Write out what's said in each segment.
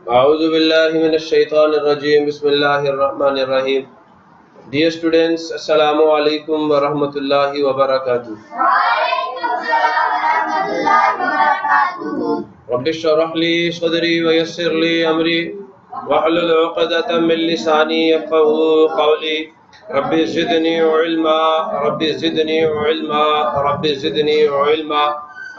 A'udhu billahi minash shaitanir rajim. Bismillahir rahmanir rahim. Dear students, Assalamu alaikum wa rahmatullahi wa barakatuh. Rabbi shrah li sadri wa yassir li amri wahlul 'uqdatan min lisani yafqahu qawli. Rabbi zidni ilma, Rabbi zidni ilma, Rabbi zidni ilma.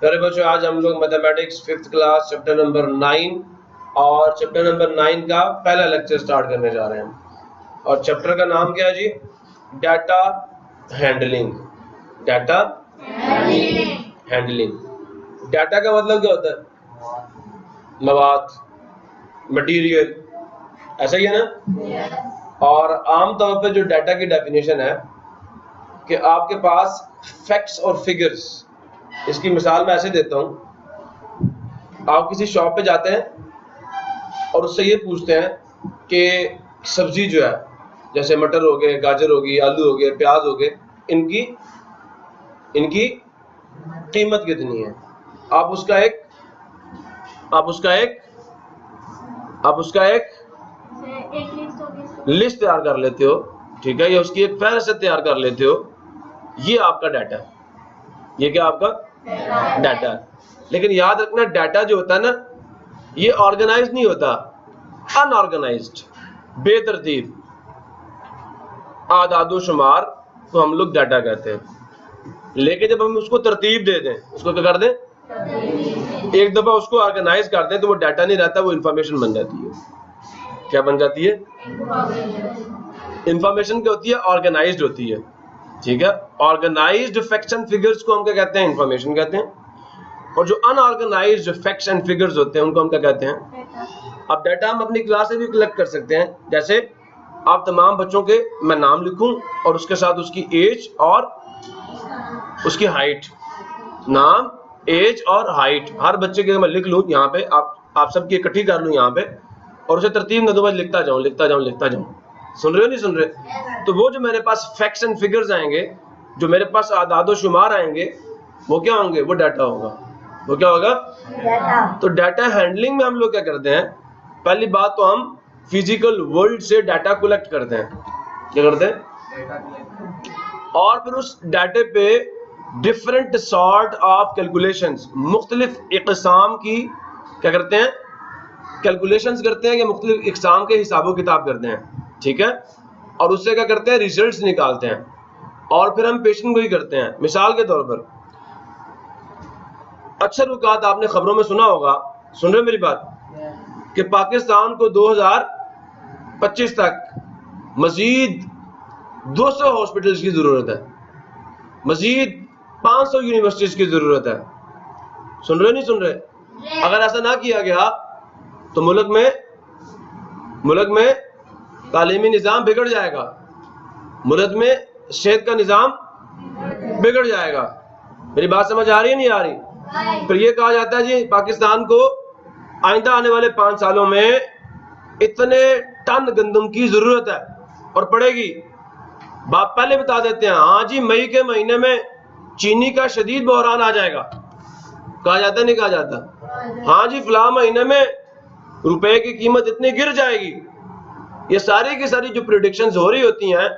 प्यारे बच्चों, आज हम लोग mathematics 5th class chapter number 9 और chapter number 9 का पहला lecture start करने जा रहे हैं। और चैप्टर का नाम क्या है जी? Data handling. Data handling. Data का मतलब क्या होता है? मवाद, मटेरियल, ऐसा ही है ना। और आमतौर पर जो डाटा की डेफिनेशन है कि आपके पास फैक्ट्स और फिगर्स, इसकी मिसाल मैं ऐसे देता हूँ। आप किसी शॉप पे जाते हैं और उससे ये पूछते हैं कि सब्जी जो है, जैसे मटर हो गए, गाजर होगी, आलू हो गए, प्याज हो गए, इनकी कीमत कितनी है। आप उसका एक लिस्ट तैयार कर लेते हो, ठीक है, या उसकी एक फहरिस्त तैयार कर लेते हो। ये आपका डाटा है। ये क्या आपका डाटा है। लेकिन याद रखना, डाटा जो होता है ना, ये ऑर्गेनाइज नहीं होता, अनऑर्गेनाइज्ड, बेतरतीब आदादो शुमार को हम लोग डाटा कहते हैं। लेकिन जब हम उसको तरतीब दे दें, उसको क्या कर दें, एक दफा उसको ऑर्गेनाइज करते हैं, तो वो डाटा नहीं रहता, वो इंफॉर्मेशन बन जाती है। क्या बन जाती है? इंफॉर्मेशन क्या होती है? ऑर्गेनाइज्ड होती है, ठीक है। ऑर्गेनाइज्ड फैक्ट्स एंड फिगर्स को हम क्या कहते हैं? इंफॉर्मेशन कहते हैं। और जो अनऑर्गेनाइज्ड फैक्ट्स एंड फिगर्स होते हैं, उनको हम क्या कहते हैं? अब डाटा हम अपनी क्लास से भी कलेक्ट कर सकते हैं। जैसे आप तमाम बच्चों के मैं नाम लिखूं और उसके साथ उसकी एज और उसकी हाइट, नाम, एज और हाइट, हर बच्चे के मैं लिख लूं यहाँ पे, आप सबकी इकट्ठी कर लूं यहाँ पे, और उसे तरतीब न दो, लिखता जाऊं। सुन रहे हो नहीं सुन रहे? तो वो जो मेरे पास फैक्ट्स एंड फिगर्स आएंगे, जो मेरे पास आदादो शुमार आएंगे, वो क्या होंगे? वो डाटा होगा। वो क्या होगा? डाटा। तो डाटा हैंडलिंग में हम लोग क्या करते हैं? पहली बात तो हम फिजिकल वर्ल्ड से डाटा कलेक्ट करते हैं। क्या करते हैं? और फिर उस डाटे पे डिफरेंट सॉर्ट ऑफ कैलकुलेशंस, मुख्तलिफ इक़साम की क्या करते हैं? कैलकुलेशंस करते हैं, या मुख्तलिफ इक़साम के हिसाबो किताब करते हैं, ठीक है। और उससे क्या करते हैं? रिजल्ट्स निकालते हैं, और फिर हम पेशन गोई करते हैं। मिसाल के तौर पर, अक्सर औक़ात आपने खबरों में सुना होगा, सुन रहे मेरी बात, कि पाकिस्तान को 2025 तक मजीद 200 हॉस्पिटल्स की जरूरत है, मजीद 500 यूनिवर्सिटीज की जरूरत है। सुन रहे नहीं सुन रहे? अगर ऐसा ना किया गया तो मुल्क में तालीमी निज़ाम बिगड़ जाएगा, मुल्क में सेहत का निज़ाम बिगड़ जाएगा। मेरी बात समझ आ रही है नहीं आ रही? फिर ये कहा जाता है जी, पाकिस्तान को आइंदा आने वाले 5 सालों में इतने टन गंदम की जरूरत है और पड़ेगी। बाप पहले बता देते हैं, हाँ जी, मई के महीने में चीनी का शदीद बहरान आ जाएगा। कहा जाता नहीं कहा जाता? हाँ जी, फलां महीने में रुपए की कीमत इतनी गिर जाएगी। ये सारी की सारी जो प्रेडिक्शंस हो रही होती हैं,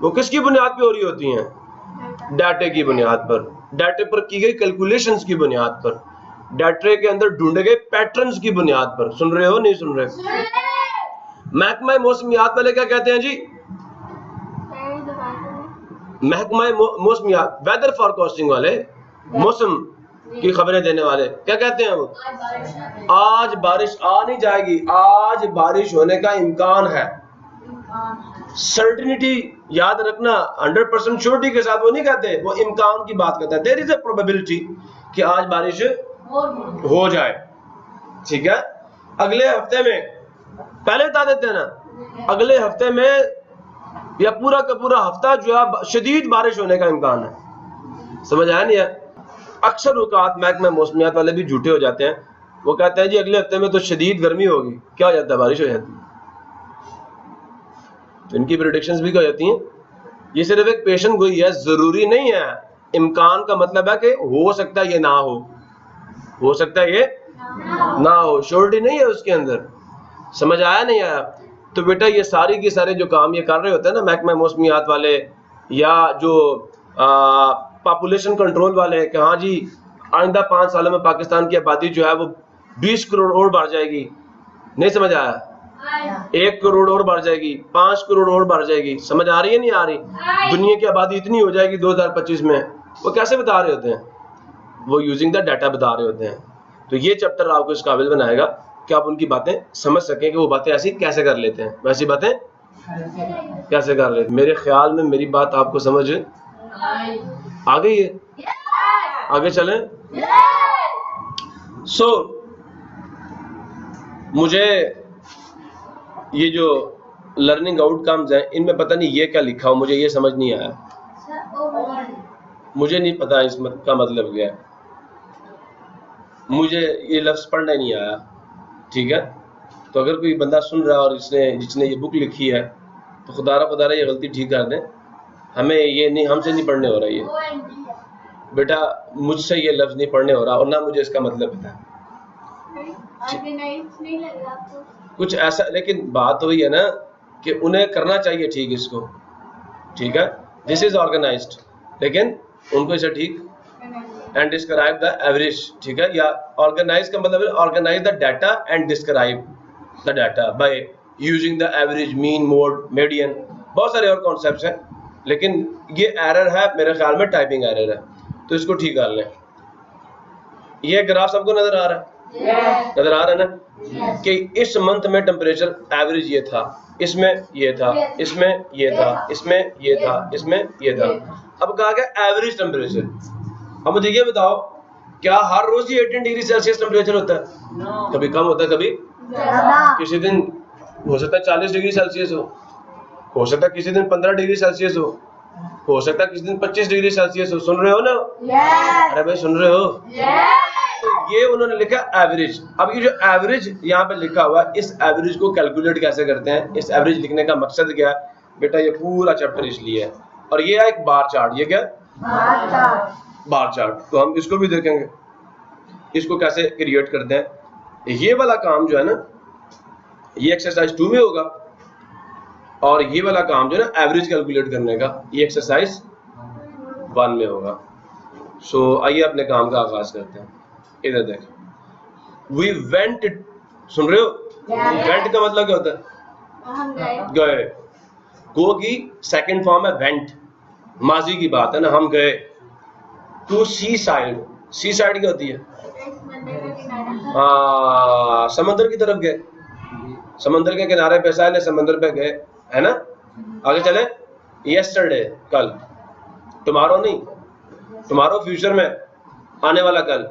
वो किसकी बुनियाद पे हो रही होती हैं? डाटे की बुनियाद पर, डाटे पर की गई कैलकुलेशंस की बुनियाद पर, डाटे के अंदर ढूंढे गए पैटर्न्स की बुनियाद पर। सुन रहे हो नहीं सुन रहे? महकमा मौसमियात वाले क्या कहते हैं जी? महकमा मौसमियात, वेदर फॉरकास्टिंग वाले, मौसम की खबरें देने वाले क्या कहते हैं? वो आज बारिश आ नहीं जाएगी, आज बारिश होने का इम्कान है। सर्टिनिटी याद रखना, 100% श्योरिटी के साथ वो नहीं कहते, वो इम्कान की बात करता है। देयर इज अ प्रोबेबिलिटी कि आज बारिश हो जाए, ठीक है। अगले हफ्ते में, पहले बता देते हैं ना, अगले हफ्ते में या पूरा का पूरा हफ्ता जो है शदीद बारिश होने का इम्कान है। समझ आया नहीं है? अक्सर औकात महकमा मौसमियात वाले भी झूठे हो जाते हैं। वो कहते हैं जी अगले हफ्ते में तो शदीद गर्मी होगी, क्या हो जाता है? बारिश हो जाती है। तो इनकी प्रेडिक्शंस भी क्या हो जाती हैं? ये सिर्फ एक पेशन गोई है, जरूरी नहीं है। इम्कान का मतलब है कि हो सकता है ये ना हो सकता है ये ना हो, श्योरिटी नहीं है उसके अंदर। समझ आया नहीं आया? तो बेटा ये सारी की सारे जो काम ये कर रहे होते हैं ना महकमा मौसमियात वाले या जो पॉपुलेशन कंट्रोल वाले कि हाँ जी आइंदा 5 सालों में पाकिस्तान की आबादी जो है वो 20 करोड़ और बढ़ जाएगी, नहीं समझ आया? 1 करोड़ और बढ़ जाएगी, 5 करोड़ और बढ़ जाएगी। समझ आ रही है नहीं आ रही? दुनिया की आबादी इतनी हो जाएगी 2025 में। वो कैसे बता रहे होते हैं? वो यूजिंग द डाटा बता रहे होते हैं। तो ये चैप्टर आपको इस काबिल बनाएगा कि आप उनकी बातें समझ सकें कि वो बातें ऐसी कैसे कर लेते हैं, वैसी बातें कैसे कर लेते हैं। मेरे ख्याल में मेरी बात आपको समझ आ गई है? आगे चलें। सो मुझे ये जो लर्निंग आउटकम्स हैं इनमें पता नहीं ये क्या लिखा हो, मुझे ये समझ नहीं आया। मुझे नहीं पता इसका मतलब क्या है, मुझे ये लफ्ज़ पढ़ना नहीं आया। ठीक है, तो अगर कोई बंदा सुन रहा है और जिसने ये बुक लिखी है तो खुदारा ये गलती ठीक कर दें। हमें ये नहीं, हमसे नहीं पढ़ने हो रहा ये बेटा, मुझसे ये लफ्ज़ नहीं पढ़ने हो रहा और ना मुझे इसका मतलब पता है कुछ ऐसा। लेकिन बात वही है ना कि उन्हें करना चाहिए ठीक इसको, ठीक है, दिस इज ऑर्गेनाइज्ड, लेकिन उनको इसे ठीक एंड डिस्क्राइब द एवरेज, ठीक है, या ऑर्गेनाइज का मतलब है organise the data and describe the data by using the average, mean, mode, median, बहुत सारे और कॉन्सेप्ट्स हैं। लेकिन ये एरर है मेरे ख्याल में, टाइपिंग एरर है, तो इसको ठीक कर लें। ये ग्राफ सबको नजर आ रहा है? नजर आ रहा है ना कि इस मंथ में टेम्परेचर एवरेज ये था, इसमें ये था, इसमें ये था, इसमें ये था, इसमें ये था। अब कहा गया एवरेज टेम्परेचर। अब मुझे ये बताओ क्या हर रोज ही 18 डिग्री सेल्सियस टेम्परेचर होता है? कभी कम होता है, कभी किसी दिन हो सकता है 40 डिग्री सेल्सियस हो सकता है किसी दिन 15 डिग्री सेल्सियस हो सकता है किसी दिन 25 डिग्री सेल्सियस हो। सुन रहे हो ना? अरे भाई सुन रहे हो? तो ये उन्होंने लिखा एवरेज। अब ये जो एवरेज यहाँ पे लिखा हुआ है, इस एवरेज को कैलकुलेट कैसे करते हैं? इस एवरेज लिखने का मकसद क्या है बेटा? ये पूरा चैप्टर इसलिए है। और ये है एक बार चार्ट। ये क्या? Bar chart. तो हम इसको भी देखेंगे, इसको कैसे क्रिएट करते हैं। ये वाला काम जो है ना, ये एक्सरसाइज 2 में होगा, और ये वाला काम जो है ना एवरेज कैलकुलेट करने का, ये एक्सरसाइज 1 में होगा। सो आइए अपने काम का आगाज करते हैं। इधर देख, वी वेंट, सुन रहे हो? वेंट का मतलब क्या होता है? गए। गो की सेकंड फॉर्म है वेंट, माजी की बात है ना, हम गए। To sea side, sea side क्या होती है? समंदर की तरफ गए, समंदर के किनारे पे साइल, समंदर पे गए, है ना। आगे चले। यस्टरडे, कल। टुमारो नहीं, टुमारो फ्यूचर में, आने वाला कल,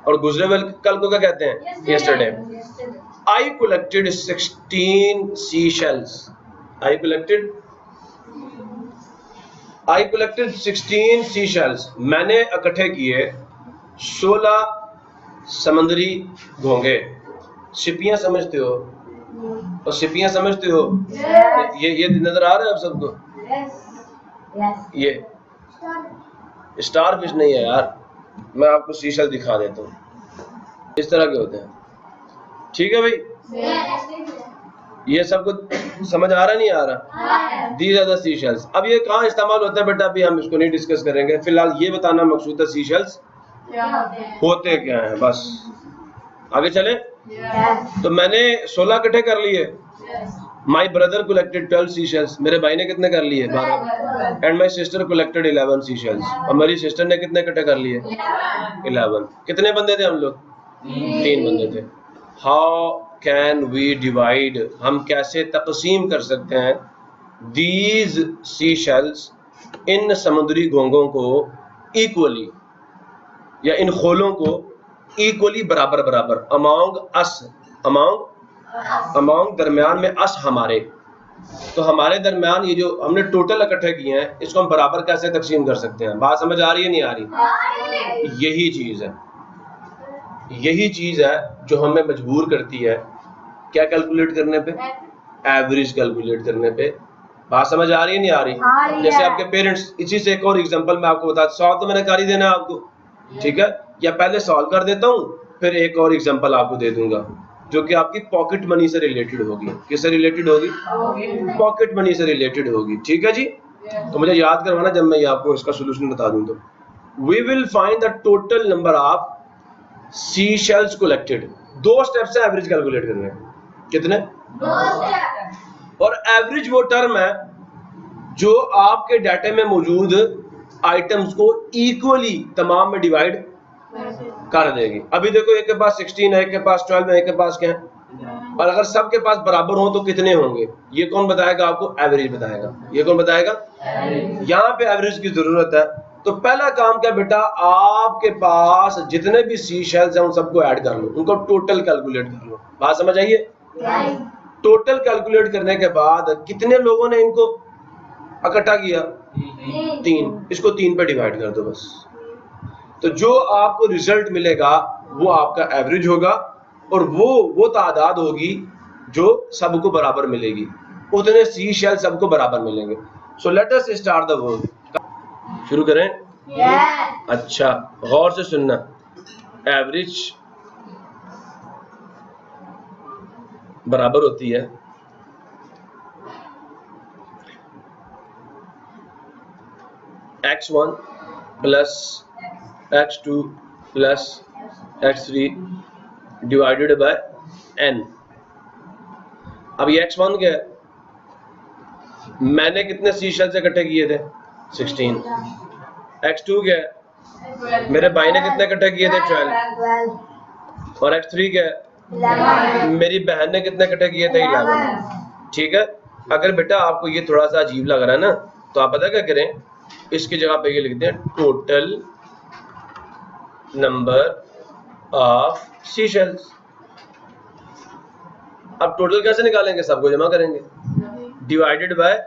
और गुजरे हुए कल को क्या कहते हैं? Yesterday. I collected 16 sea shells. I collected 16 sea shells. मैंने इकट्ठे किए 16 समंदरी घोंगे। सिपियां समझते हो? और सिपियां समझते हो? ये नजर आ रहा है आप सबको? ये स्टार फिश नहीं है यार, मैं आपको सीशल दिखा देता हूँ, इस तरह के होते हैं। ठीक है भाई, ये सबको समझ आ रहा नहीं आ रहा? These are the Seychelles. अब ये कहाँ इस्तेमाल होता है बेटा? अभी हम इसको नहीं डिस्कस करेंगे, फिलहाल ये बताना मकसूद है सीशल्स होते क्या हैं, बस। आगे चले। तो मैंने 16 इकट्ठे कर लिए। My brother collected 12 सीशल्स। मेरे भाई ने कितने कर लिए? 12। And my sister collected 11 सीशल्स। और मेरी सिस्टर ने कितने इकट्ठे कर लिए? 11। कितने बंदे थे हम लोग? 3 बंदे थे। हाउ कैन वी डिवाइड, हम कैसे तकसीम कर सकते हैं दीज सीशल्स, इन समुद्री घोंघों को, इक्वली, या इन खोलों को इक्वली, बराबर बराबर, अमॉन्ग अस, अमॉन्ग दरमियान में, अस हमारे, तो हमारे दरमियान ये जो हमने टोटल इकट्ठे किए हैं इसको हम बराबर कैसे तकसीम कर सकते हैं? बात समझ आ रही है नहीं आ रही? यही चीज है जो हमें मजबूर करती है क्या कैलकुलेट करने पे? एवरेज कैलकुलेट करने पे। बात समझ आ रही है नहीं आ रही? जैसे आपके पेरेंट्स, इसी से एक और एग्जांपल मैं आपको बताता, सॉल्व तो मैंने कर ही देना है आपको, ठीक है? या पहले सॉल्व कर देता हूँ फिर एक और एग्जांपल आपको दे दूंगा जो कि आपकी पॉकेट मनी से रिलेटेड होगी। किससे रिलेटेड होगी? पॉकेट मनी से रिलेटेड होगी, ठीक है जी? तो मुझे याद करवाना जब मैं ये आपको इसका सोल्यूशन बता दूं तो। We will find the total number of sea shells collected. 2 steps है एवरेज कैलकुलेट करने। कितने? 2 स्टेप। और एवरेज वो टर्म है जो आपके डाटा में मौजूद आइटम्स को इक्वली तमाम में डिवाइड कर देगी। अभी देखो एक के पास 16 है, एक के पास 12 है, एक के पास क्या है, और अगर सबके पास बराबर हो तो कितने होंगे? ये कौन बताएगा आपको? एवरेज बताएगा। ये कौन बताएगा? यहाँ पे एवरेज की जरूरत है। तो पहला काम क्या बेटा, आपके पास जितने भी सी शेल्स हैं उन सबको ऐड कर लो, उनको टोटल कैलकुलेट कर लो। बात समझ आइए? टोटल कैलकुलेट करने के बाद कितने लोगों ने इनको इकट्ठा किया? 3। इसको 3 पे डिवाइड कर दो बस। तो जो आपको रिजल्ट मिलेगा वो आपका एवरेज होगा और वो तादाद होगी जो सबको बराबर मिलेगी। उतने सी शेल सबको बराबर मिलेंगे। So let us start the work. शुरू करें? अच्छा, गौर से सुनना। एवरेज बराबर होती है x1 plus x2 plus x3 divided by n। अब ये x1 क्या है? मैंने कितने सी शेल्स इकट्ठे किए थे? 16। x2 क्या है? मेरे भाई ने कितने इकट्ठे किए थे? 12। और x3 क्या है? 11। मेरी बहन ने कितने इकट्ठे किए थे? 11। ठीक है। अगर बेटा आपको ये थोड़ा सा अजीब लग रहा है ना तो आप पता क्या करें, इसकी जगह पे ये लिखते हैं total number of sea shells. अब टोटल कैसे निकालेंगे? सबको जमा करेंगे, divided by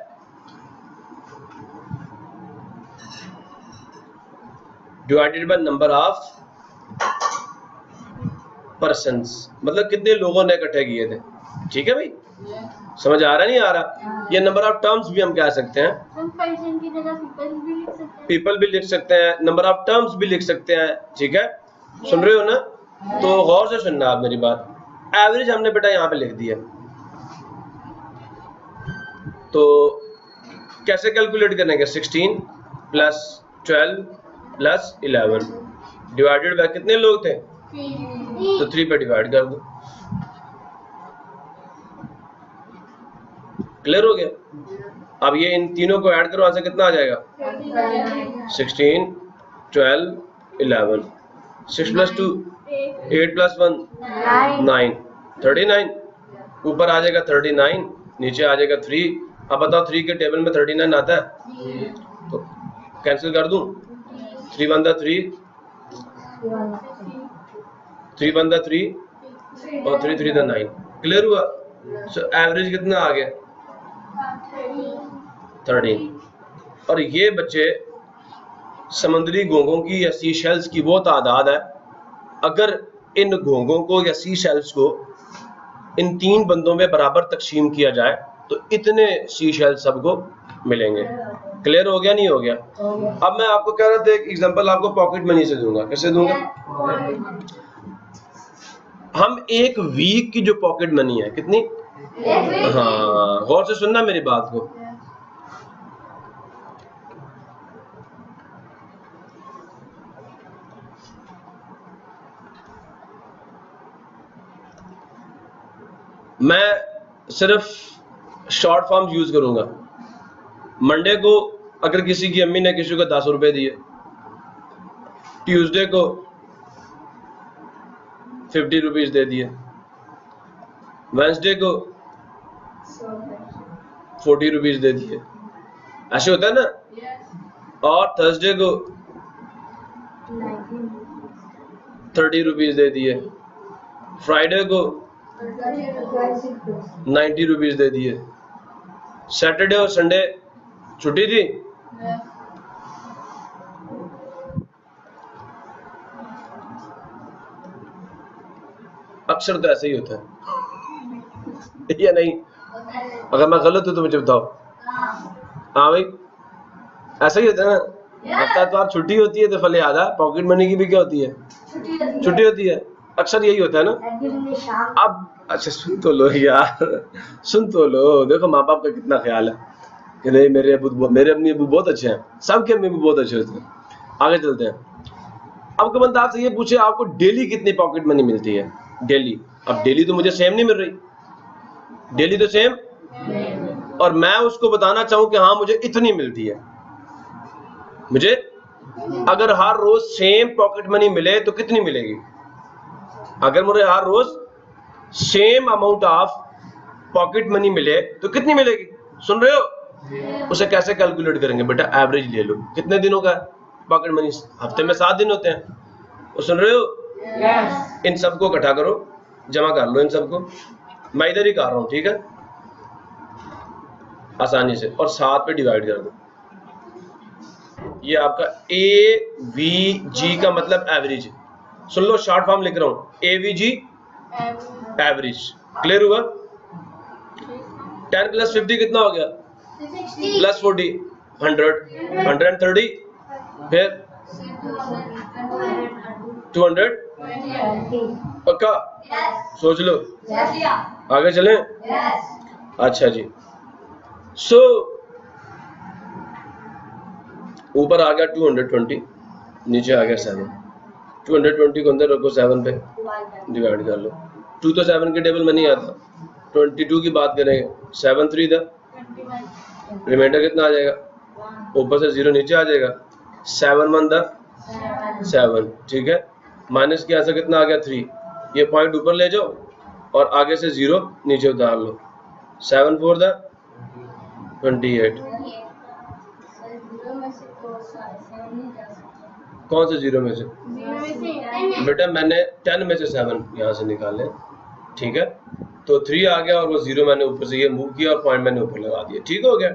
number of persons, मतलब कितने लोगों ने इकट्ठे किए थे। ठीक है भाई, समझ आ रहा नहीं आ रहा? ये नंबर ऑफ टर्म्स भी हम कह सकते हैं, पर्सन की जगह पीपल भी लिख सकते हैं, नंबर ऑफ टर्म्स भी लिख सकते हैं। ठीक है, सुन रहे हो ना? तो गौर से सुनना आप मेरी बात। एवरेज हमने बेटा यहाँ पे लिख दिया, तो कैसे कैलकुलेट करेंगे? 16 प्लस 12 प्लस 11 डिवाइडेड बाय कितने लोग थे? तो 3 पे डिवाइड कर दो। क्लियर हो गया? अब ये इन तीनों को ऐड करो, वहां से कितना आ जाएगा? 16 12 11 6 प्लस 2 8 प्लस 1 9 39। ऊपर आ जाएगा 39, नीचे आ जाएगा 3। अब बताओ 3 के टेबल में 39 आता है? तो कैंसिल कर दूं? 3 1 3 3 1 3 और 3 3 9। क्लियर हुआ? सो एवरेज कितना आ गया? 13। और ये बच्चे समुद्री घोंघों की या सी शेल्स की वो तादाद है, अगर इन घोंघों को या सी शेल्स को इन 3 बंदों में बराबर तकसीम किया जाए तो इतने सी शेल्स सबको मिलेंगे। क्लियर हो गया नहीं हो गया? अब मैं आपको कह रहा था एक एग्जांपल आपको पॉकेट मनी से दूंगा। कैसे दूंगा? हम एक वीक की जो पॉकेट मनी है, कितनी? हाँ, गौर से सुनना मेरी बात को। मैं सिर्फ शॉर्ट फॉर्म यूज करूंगा। मंडे को अगर किसी की अम्मी ने किसी को 10 रुपए दिए, ट्यूसडे को 50 रुपीज दे दिए, वेंसडे को 40 रुपीज दे दिए, ऐसे होता है ना। और थर्सडे को 30 रुपीज दे दिए, फ्राइडे को 90 रुपीज दे दिए, सैटरडे और संडे छुट्टी थी, अक्सर तो ऐसे ही होता है या नहीं? अगर मैं गलत हूं तो मुझे बताओ। हाँ भाई, ऐसा ही होता है ना। हफ्ता इतवार छुट्टी होती है तो फले याद है, पॉकेट मनी की भी क्या होती है? छुट्टी होती है, अक्सर यही होता है ना। अब अच्छा सुन तो लो यार, सुन तो लो। देखो माँ बाप का कितना ख्याल है कि नहीं, मेरे अम्मी अबू बहुत अच्छे हैं, सबके अम्मी अबू बहुत अच्छे होते हैं। आगे चलते हैं। अब को बंदा आपसे ये पूछे आपको डेली कितनी पॉकेट मनी मिलती है? डेली, अब डेली तो मुझे सेम नहीं मिल रही, डेली तो सेम, और मैं उसको बताना चाहूं कि हाँ मुझे इतनी मिलती है। मुझे अगर हर रोज सेम पॉकेट मनी मिले तो कितनी मिलेगी? अगर मुझे हर रोज same amount of pocket money मिले तो कितनी मिलेगी? सुन रहे हो? उसे कैसे कैलकुलेट करेंगे बेटा? एवरेज ले लो, कितने दिनों का पॉकेट मनी? हफ्ते में 7 दिन होते हैं। वो सुन रहे हो? इन सबको इकट्ठा करो, जमा कर लो इन सबको। मैं इधर ही कर रहा हूं, ठीक है, आसानी से, और 7 पे डिवाइड कर दो। ये आपका AVG का मतलब एवरेज। सुन लो, शॉर्ट फॉर्म लिख रहा हूं, AVG एवरेज। क्लियर हुआ? 10 + 50 कितना हो गया? +40, 100, 130, फिर 200। पक्का? सोच लो, आगे चलें। अच्छा जी, सो ऊपर आ गया 220, नीचे आ गया 7। 220 को अंदर रखो, 7 पे डिवाइड कर लो। 2 तो 7 के टेबल में नहीं आता। 22 की बात करेंगे, 7 3 था, रिमाइंडर कितना आ जाएगा? ऊपर से 0 नीचे आ जाएगा, 7 1 था 7, ठीक है। माइनस के आंसर कितना आ गया? 3। ये पॉइंट ऊपर ले जाओ और आगे से 0 नीचे उतार लो, 7 4 था 28। कौन से 0 में से? बेटा मैंने 10 में से 7 यहाँ से निकाले, ठीक है, तो 3 आ गया और वो 0 मैंने ऊपर से ये मूव किया और पॉइंट मैंने ऊपर लगा दिया। ठीक हो गया?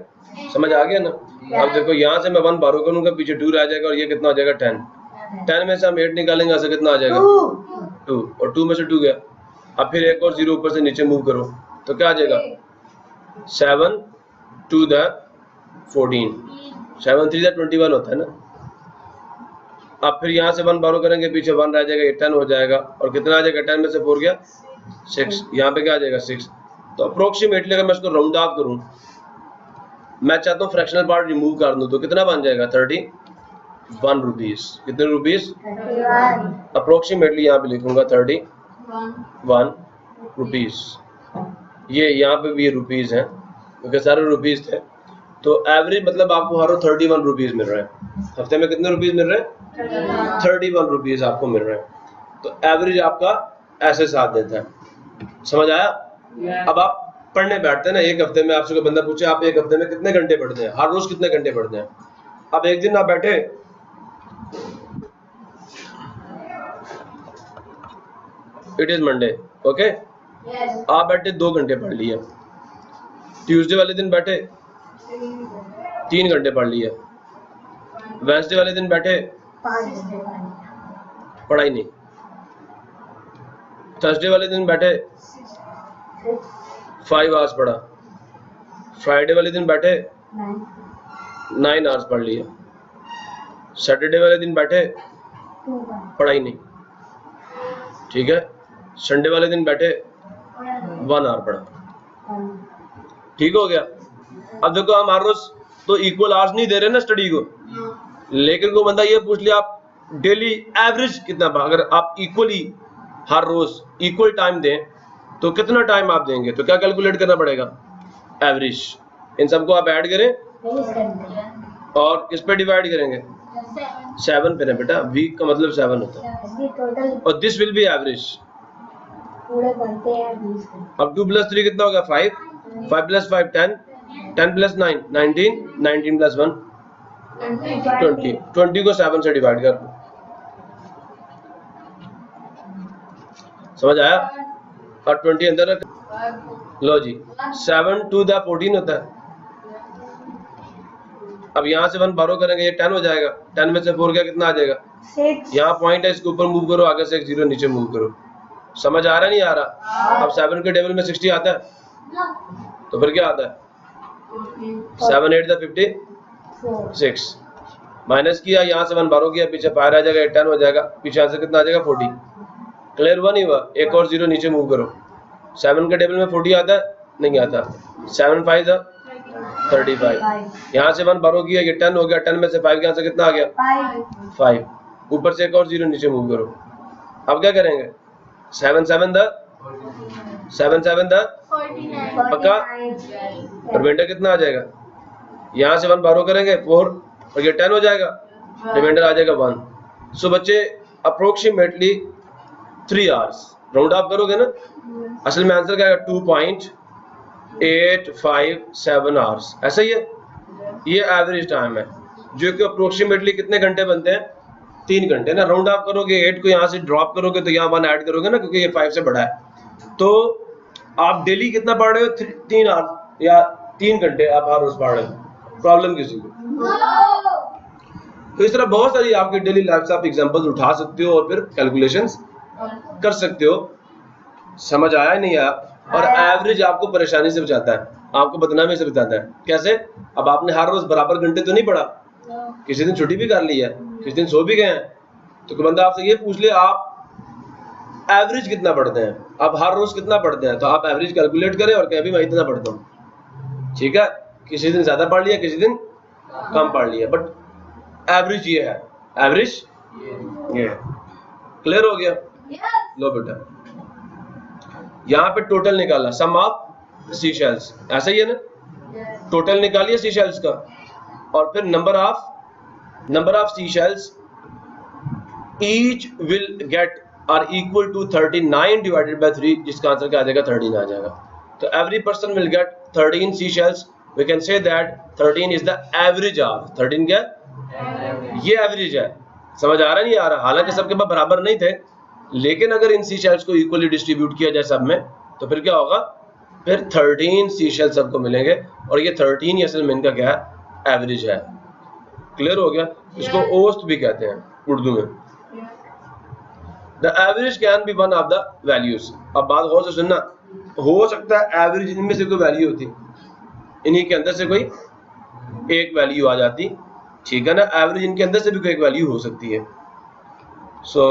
समझ आ गया ना? अब देखो यहाँ से मैं 1 बारो करूंगा, पीछे 2 रह जाएगा और ये कितना हो जाएगा? 10। 10 में से हम 8 निकालेंगे, यहाँ से कितना आ जाएगा? 2, और 2 में से 2 गया। अब फिर एक और 0 ऊपर से नीचे मूव करो तो क्या आ जाएगा? 7 2 द 14, 7 3 द 21 होता है ना। अब फिर यहाँ से 1 बारो करेंगे, पीछे 1 रह जाएगा, ये 10 हो जाएगा, और कितना आ जाएगा? 10 में से 4 गया 6, यहाँ पे क्या आ जाएगा? 6। तो अप्रोक्सीमेटली अगर मैं इसको राउंड ऑफ करूं, मैं चाहता हूँ फ्रैक्शनल पार्ट रिमूव कर दूं, तो कितना बन जाएगा? 31 रुपीज। कितने रुपीज? अप्रोक्सीमेटली यहाँ पे लिखूंगा 31 रुपीज। ये यहाँ पे भी रुपीज हैं क्योंकि सारे रुपीज थे। तो एवरेज मतलब आपको हर रोज 31 रुपीज मिल रहे हैं। हफ्ते में कितने रुपीज मिल रहे हैं? 31 रुपीज आपको मिल रहे हैं। तो एवरेज आपका ऐसे साथ देता है। समझ आया? अब आप पढ़ने बैठते हैं ना, एक हफ्ते में आपसे कोई बंदा पूछे आप एक हफ्ते में कितने घंटे पढ़ते हैं, हर रोज कितने घंटे पढ़ते हैं? अब एक दिन आप बैठे, इट इज मंडे, ओके, आप बैठे 2 घंटे पढ़ लिए। ट्यूसडे वाले दिन बैठे 3 घंटे पढ़ लिए। वेडनेसडे वाले दिन बैठे पढ़ाई नहीं। थर्सडे वाले दिन बैठे 5 आवर्स पढ़ा। फ्राइडे वाले दिन बैठे 9 आवर्स पढ़ लिए। सैटरडे वाले दिन बैठे पढ़ाई नहीं, ठीक है। संडे वाले दिन बैठे 1 आवर पढ़ा। ठीक हो गया? अब देखो हम हर रोज तो इक्वल आवर्स नहीं दे रहे ना स्टडी को, लेकिन कोई बंदा ये पूछ लिया आप डेली एवरेज कितना, अगर आप इक्वली हर रोज इक्वल टाइम दें तो कितना टाइम आप देंगे, तो क्या कैलकुलेट करना पड़ेगा? एवरेज। इन सबको आप ऐड करें और किस पे डिवाइड करेंगे? 7 पे ना बेटा, वीक का मतलब 7 होता है, और दिस विल बी एवरेज। अब 2 + 3 कितना होगा? 5, 5 + 5 10, 10 + 9 19, 19 + 1 20, 20 को 7 से डिवाइड कर दो। समझ आया? और 20 अंदर रख लो जी। 7 2 द 14 होता है, अब यहाँ से 1 बारो करेंगे, ये 10 हो जाएगा। 10 में से 4 गया, कितना आ जाएगा? 6। यहाँ पॉइंट है, इसके ऊपर मूव करो, आगे से एक 0 नीचे मूव करो। समझ आ रहा नहीं आ रहा? अब 7 के टेबल में 60 आता है, तो फिर क्या आता है? 7 8 56 माइनस किया, यहाँ से 1 बारो किया, पीछे 5 आ जाएगा, 10 हो जाएगा, पीछे से कितना आ जाएगा? 40। क्लियर हुआ नहीं हुआ? एक और 0 नीचे मूव करो। 7 के टेबल में 40 आता है? नहीं आता। 7 5 35। यहाँ से 1 बारो किया, ये 10 हो गया, 10 में से 5 यहाँ से कितना आ गया? 5। ऊपर से एक और 0 नीचे मूव करो। अब क्या करेंगे? 7 7 पक्का? रिमाइंडर कितना आ जाएगा? यहाँ से 1 बारो करेंगे 4 और ये 10 हो जाएगा, रिमाइंडर आ जाएगा 1। सो बच्चे अप्रोक्सीमेटली 3 आवर्स राउंड ऑफ करोगे ना, असल में आंसर क्या आएगा? 2.857 आवर्स। ऐसा ही है, ये एवरेज टाइम है, जो कि अप्रोक्सीमेटली कितने घंटे बनते हैं? 3 घंटे ना। राउंड ऑफ करोगे, 8 को यहाँ से ड्रॉप करोगे तो यहाँ 1 ऐड करोगे ना, क्योंकि ये 5 से बड़ा है। तो आप डेली कितना पढ़ रहे हो? 3 आवर या 3 घंटे आप हर रोज पढ़ रहे हो। प्रॉब्लम किसी को? तो इस तरह बहुत सारी आपकी डेली लाइफ से आप एग्जांपल्स उठा सकते हो और फिर कैलकुलेशंस कर सकते हो। समझ आया नहीं आया? और एवरेज आपको परेशानी से बचाता है, आपको बदनामी से बचाता है। कैसे? अब आपने हर रोज बराबर घंटे तो नहीं पढ़ा, किसी दिन छुट्टी भी कर ली है, किसी दिन सो भी गए हैं, तो कोई बंदा आपसे ये पूछ ले आप एवरेज कितना पढ़ते हैं, आप हर रोज कितना पढ़ते हैं, तो आप एवरेज कैलकुलेट करें और कहें भी मैं इतना पढ़ता हूँ। ठीक है, किसी दिन ज्यादा पढ़ लिया, किसी दिन कम पढ़ लिया, बट एवरेज ये है, एवरेज ये है। क्लियर हो गया? लो बेटा, यहाँ पे टोटल निकाला, सम ऑफ सी शेल्स, ऐसा ही है ना? टोटल निकालिए सी शेल्स का, और फिर number of sea shells each will get are equal to 39 divided by 3, जिसका आंसर क्या आ जाएगा? 13 आ जाएगा। तो every person will get 13 sea shells. We can say that 13 is the average of 13 क्या? ये एवरेज है। समझ आ रहा नहीं आ रहा? हालांकि सबके पास बराबर नहीं थे, लेकिन अगर इन सी शेल्स को इक्वली डिस्ट्रीब्यूट किया जाए सब में, तो फिर क्या होगा? फिर 13 सी शेल्स सबको मिलेंगे, और ये 13 ही असल में इनका क्या है? एवरेज है। क्लियर हो गया? इसको औसत भी कहते हैं उर्दू में। The average can be one of the values. अब बात गौर से सुनना, हो सकता है एवरेज इनमें से कोई वैल्यू होती, इन्हीं के अंदर से कोई एक वैल्यू आ जाती, ठीक है ना? एवरेज इनके अंदर से भी कोई एक वैल्यू हो सकती है। So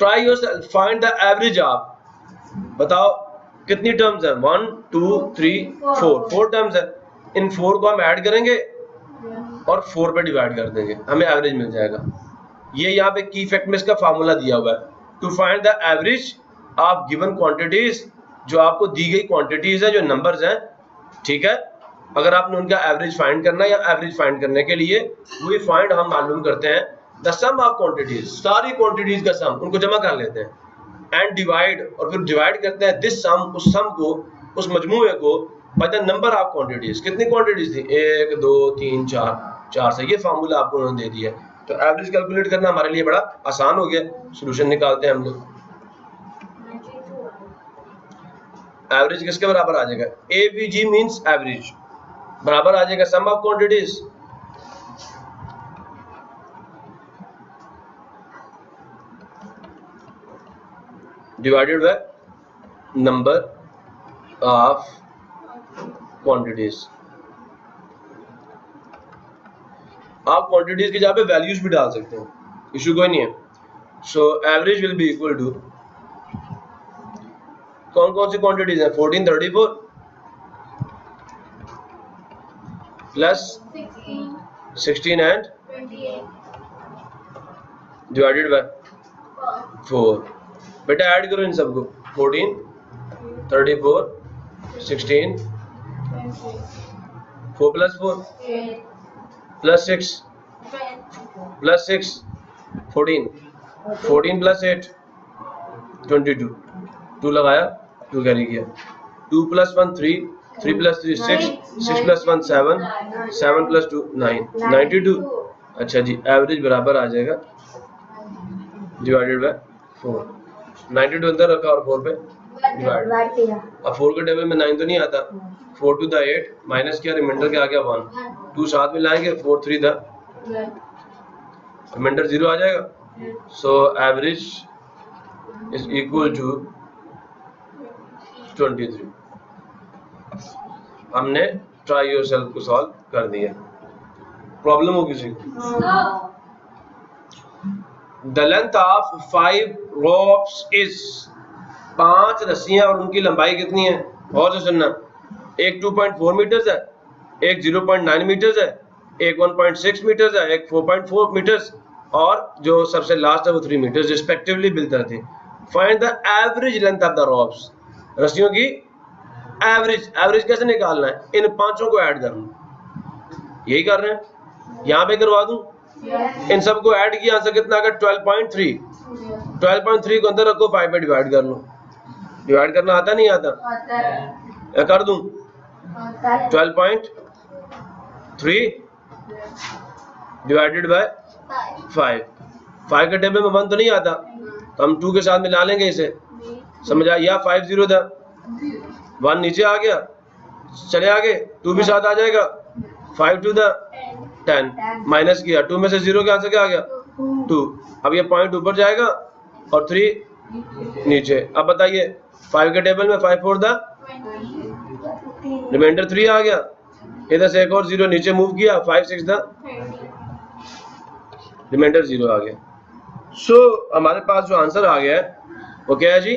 try yourself, find the average of, बताओ कितनी टर्म्स है? 1 2 3 4 टर्म्स है। इन 4 को हम ऐड करेंगे और 4 पे डिवाइड कर देंगे, हमें एवरेज मिल जाएगा। ये यहाँ पे की फैक्ट में इसका फार्मूला दिया हुआ है, to find the average of given quantities, जो आपको दी गई क्वांटिटीज है, जो नंबर्स हैं, ठीक है? अगर आपने उनका एवरेज फाइंड करना है, या एवरेज फाइंड करने के लिए वही फाइंड हम मालूम करते हैं द सम ऑफ क्वांटिटीज, सारी क्वांटिटीज का सम, उनको जमा कर लेते हैं, एंड डिवाइड, और फिर डिवाइड करते हैं दिस सम, उस सम को, उस मजमूए को, by the number of quantities. कितनी क्वांटिटीज थी? 1 2 3 4 से। ये फार्मूला आपको उन्होंने दे दिया है। तो एवरेज कैलकुलेट करना हमारे लिए बड़ा आसान हो गया। सॉल्यूशन निकालते हैं हम लोग। एवरेज किसके बराबर आ जाएगा? एवीजी मींस एवरेज, बराबर आ जाएगा sum of quantities divided by number of quantities. आप क्वांटिटीज की जगह पे वैल्यूज भी डाल सकते हैं, इशू कोई नहीं है। So average will be equal to, कौन कौन सी क्वांटिटीज है? 14 34 प्लस 16 एंड डिवाइडेड बाय 4। बेटा ऐड करो इन सबको, 14 34 16 4 प्लस 4 प्लस 6 प्लस 6 14 14 प्लस 8 22 2 लगाया, 2 कैरी किया, 2 प्लस 1 3 3 प्लस 3 6 6 प्लस 1 7 7 प्लस 2 9 92। अच्छा जी, एवरेज बराबर आ जाएगा डिवाइडेड बाय 4। 92 अंदर रखा और 4 पे डिवाइड। अब 4 के टेबल में 9 तो नहीं आता, 4 to the 8 माइनस किया, रिमाइंडर क्या आ गया 1, 2 साथ में लाएंगे 4 3 द रिमाइंडर 0 आ जाएगा। So average is equal to 23। हमने ट्राई योरसेल्फ को सॉल्व कर दिया। प्रॉब्लम हो किसी को? The length of 5 ropes is, 5 रस्सियां और उनकी लंबाई कितनी है? और से सुनना, एक 2.4 मीटर्स है, एक 0.9 मीटर्स है, एक 1.6 मीटर्स है, एक 4.4 मीटर्स और जो सबसे लास्ट है वो 3 मीटर्स रिस्पेक्टिवली मिलता थे। Find the average length of the ropes, रस्सियों की एवरेज। एवरेज कैसे निकालना है? इन पांचों को ऐड करना। यही कर रहे हैं, यहाँ पे करवा दूं। इन सबको ऐड किया, आंसर कितना आ गया? 12.3। 12.3 को अंदर रखो, 5 पे डिवाइड कर लो। डिवाइड करना आता नहीं आता? या कर दूं? 12.3 डिवाइडेड बाय 5। 5 के टेबल में 1 तो नहीं आता, तो हम 2 के साथ मिला लेंगे इसे। समझ आया? 5 0 था, 1 नीचे आ गया, चले आगे 2 भी साथ आ जाएगा, 5 2 द 10 माइनस किया, 2 में से 0 के आंसर क्या आ गया? 2। अब ये पॉइंट ऊपर जाएगा और 3 नीचे। अब बताइए 5 के टेबल में 5 4 द रिमाइंडर 3 आ गया, इधर से एक और 0 नीचे मूव किया, 5 6 द रिमाइंडर 0 आ गया। सो हमारे पास जो आंसर आ गया है वो क्या है जी?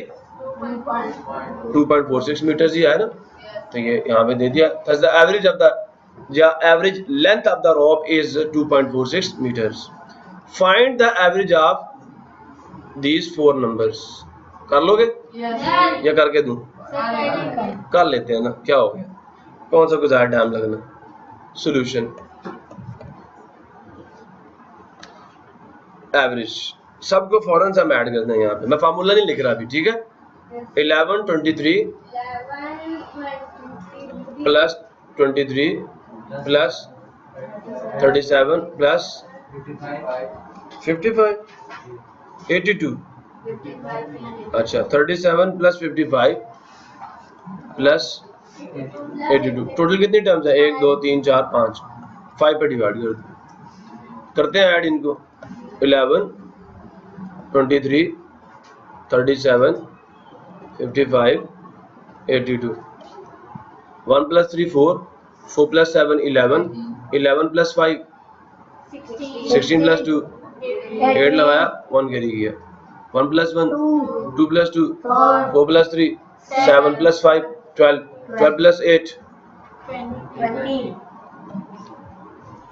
2.46 मीटर ही है ना, तो ये यहाँ पे दे दिया। Thus the average of the average length of the rope is 2.46 meters. Find the average of these 4 numbers. कर लोगे? या करके दूं? कर लेते हैं ना, क्या हो गया? कौन सा कुछ ज्यादा टाइम लगना? सोल्यूशन एवरेज सबको फौरन से हम ऐड करते हैं। यहाँ पे मैं फार्मूला नहीं लिख रहा अभी, ठीक है? 11 23 प्लस 23 प्लस 37 प्लस 55 82। अच्छा 37 प्लस 55 प्लस 82, टोटल कितनी टर्म्स है? 1 2 3 4 5, 5 पे डिवाइड कर दो। करते हैं ऐड इनको। 11 23 37 55 82, 1 plus 3 4, 4 plus 7 11, 11 plus 5 16 plus 2 8 लगाया, 1 कैरी किया, 1 plus 1 2 plus 2 4 plus 3 7 plus 5 12, 12 plus 8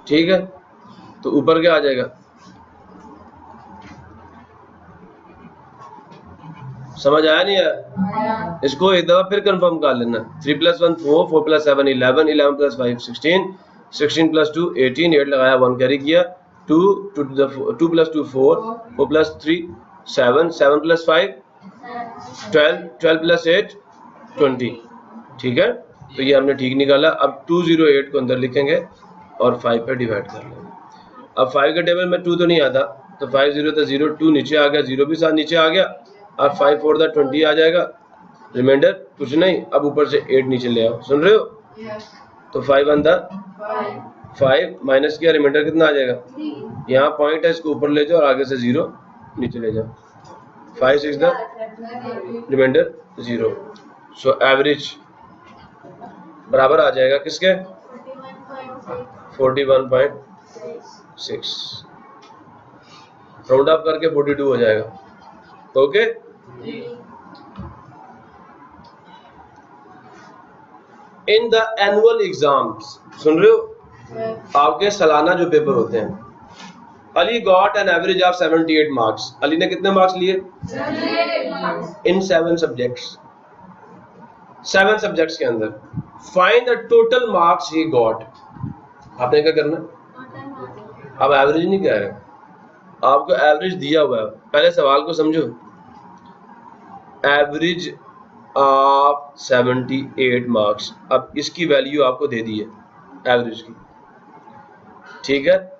ठीक है? तो ऊपर क्या आ जाएगा? समझ आया नहीं आया? इसको एक दफा फिर कंफर्म कर लेना। 3 plus 1 4, 4 plus 7 11, 11 plus 5 16, 16 plus 2 18, 8 लगाया, 1 कैरी किया, 2 plus 2 4, 4 plus 3 7, 7 plus 5 12, 12 plus 8 20, ठीक है? तो ये हमने ठीक निकाला। अब 208 को अंदर लिखेंगे और 5 पे डिवाइड कर लेंगे। अब 5 के टेबल में 2 तो नहीं आता, तो 5 0 था 0, 2 नीचे आ गया, 0 भी साथ नीचे आ गया, और 5 4 द 20 आ जाएगा, रिमाइंडर कुछ नहीं। अब ऊपर से 8 नीचे ले आओ, सुन रहे हो? तो 5 1 द 5 माइनस किया, रिमाइंडर कितना आ जाएगा? यहाँ पॉइंट है, इसको ऊपर ले जाओ और आगे से 0 नीचे ले जाओ, 5 6 द रिमाइंडर 0। सो एवरेज बराबर आ जाएगा किसके? 41.6, राउंड अप करके 42 हो जाएगा। Okay? In the annual exams, सुन रहे हो? आपके सालाना जो पेपर होते हैं, Ali got an average of 78 marks. Ali ने कितने मार्क्स लिए? इन 7 सब्जेक्ट्स, 7 सब्जेक्ट्स के अंदर। Find the total marks he got. आपने क्या करना? अब एवरेज नहीं कह रहे, आपको एवरेज दिया हुआ है। पहले सवाल को समझो। एवरेज ऑफ 78 मार्क्स, अब इसकी वैल्यू आपको दे दी है एवरेज की, ठीक है?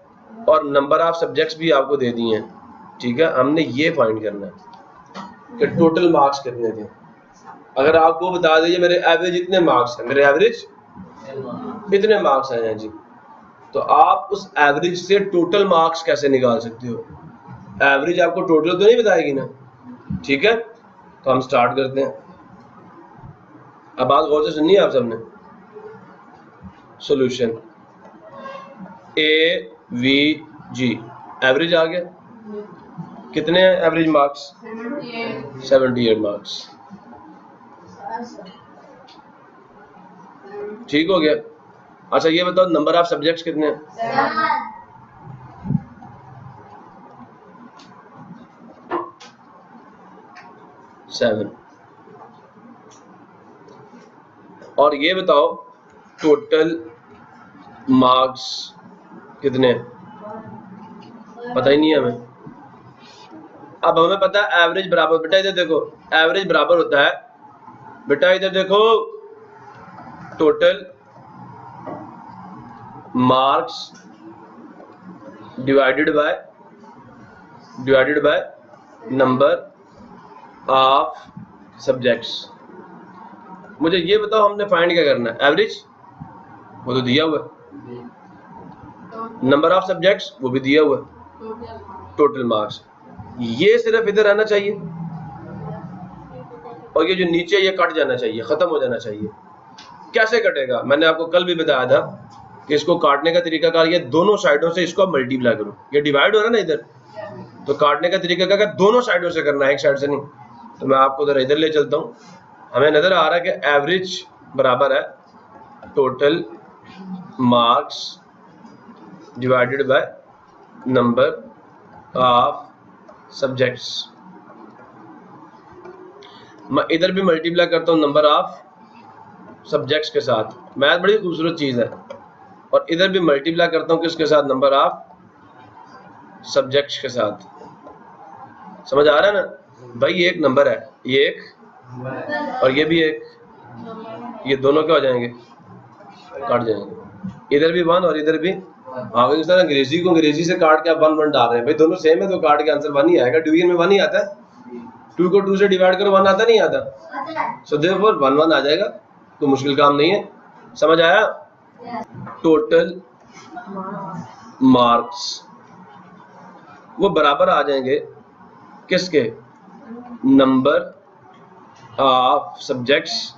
और नंबर ऑफ सब्जेक्ट्स भी आपको दे दिए हैं, ठीक है? हमने ये फाइंड करना है कि टोटल मार्क्स कितने थे। अगर आपको बता दीजिए मेरे एवरेज इतने मार्क्स हैं, मेरे एवरेज इतने मार्क्स आए हैं जी। तो आप उस एवरेज से टोटल मार्क्स कैसे निकाल सकते हो? एवरेज आपको टोटल तो नहीं बताएगी ना, ठीक है। तो हम स्टार्ट करते हैं। अब बात गौर से सुनिए आप सबने। सॉल्यूशन AVG एवरेज आ गया, कितने एवरेज मार्क्स? 78 मार्क्स, ठीक हो गया। अच्छा ये बताओ नंबर ऑफ सब्जेक्ट्स कितने हैं? 7। और ये बताओ टोटल मार्क्स कितने? पता ही नहीं है हमें। अब हमें पता है एवरेज बराबर, बेटा इधर देखो, एवरेज बराबर होता है, बेटा इधर देखो, total marks divided by number of subjects. मुझे ये बताओ हमने फाइंड क्या करना है? एवरेज, वो तो दिया हुआ है, नंबर ऑफ सब्जेक्ट्स वो भी दिया हुआ है, टोटल मार्क्स। ये सिर्फ इधर आना चाहिए और ये जो नीचे ये कट जाना चाहिए, खत्म हो जाना चाहिए। कैसे कटेगा? मैंने आपको कल भी बताया था कि इसको काटने का तरीकाकार ये दोनों साइडों से इसको मल्टीप्लाई करो। ये डिवाइड हो रहा है ना इधर, तो काटने का तरीका क्या दोनों साइडों से करना है, एक साइड से नहीं। तो मैं आपको उधर इधर ले चलता हूँ। हमें नजर आ रहा है कि एवरेज बराबर है total marks divided by number of subjects. मैं इधर भी मल्टीप्लाई करता हूँ नंबर ऑफ सब्जेक्ट्स के साथ, मैथ बड़ी खूबसूरत चीज है। और इधर भी मल्टीप्लाई करता हूँ किसके साथ? नंबर ऑफ सब्जेक्ट्स के साथ। समझ आ रहा है ना भाई? ये एक नंबर है, ये एक और ये भी एक, ये दोनों क्या हो जाएंगे? काट जाएंगे। इधर भी 1 और इधर भी। आगे सर अंग्रेजी को अंग्रेजी से काट के आप 1 1 डाल रहे हैं, भाई दोनों सेम है तो काट के आंसर 1 ही आएगा। डिवीजन में 1 ही आता है, 2 को 2 से डिवाइड करो 1 आता नहीं आता? सो देयरफॉर 1 1 आ जाएगा, तो मुश्किल काम नहीं है। समझ आया? टोटल मार्क्स वो बराबर आ जाएंगे किसके? Number of subjects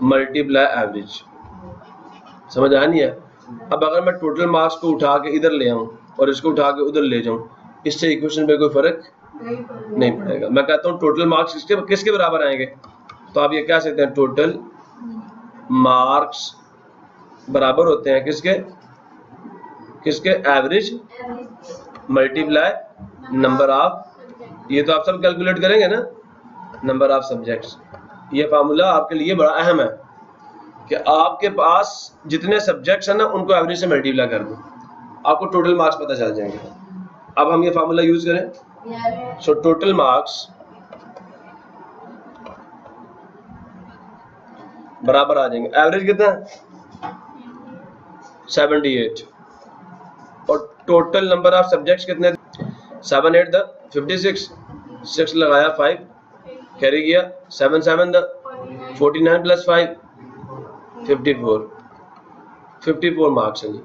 multiply average. समझ आया नहीं है? अब अगर मैं टोटल मार्क्स को उठा के इधर ले आऊं और इसको उठा के उधर ले जाऊं, इससे इक्वेशन पे कोई फर्क नहीं पड़ेगा। मैं कहता हूं टोटल मार्क्स किसके बराबर आएंगे? तो आप ये कह सकते हैं टोटल मार्क्स बराबर होते हैं किसके? एवरेज मल्टीप्लाई नंबर ऑफ, ये तो आप सब कैलकुलेट करेंगे ना, नंबर ऑफ सब्जेक्ट्स। ये फार्मूला आपके लिए बड़ा अहम है कि आपके पास जितने सब्जेक्ट्स हैं ना उनको एवरेज से मल्टीप्लाई कर दो, आपको टोटल मार्क्स पता चल जाएंगे। अब हम ये फार्मूला यूज करें। सो टोटल मार्क्स बराबर आ जाएंगे, एवरेज कितना है? 78 और टोटल नंबर ऑफ सब्जेक्ट्स कितने? 7 8 56, 6 लगाया 5 कैरी किया, 7 7 49 प्लस 5 54 मार्क्स है जी।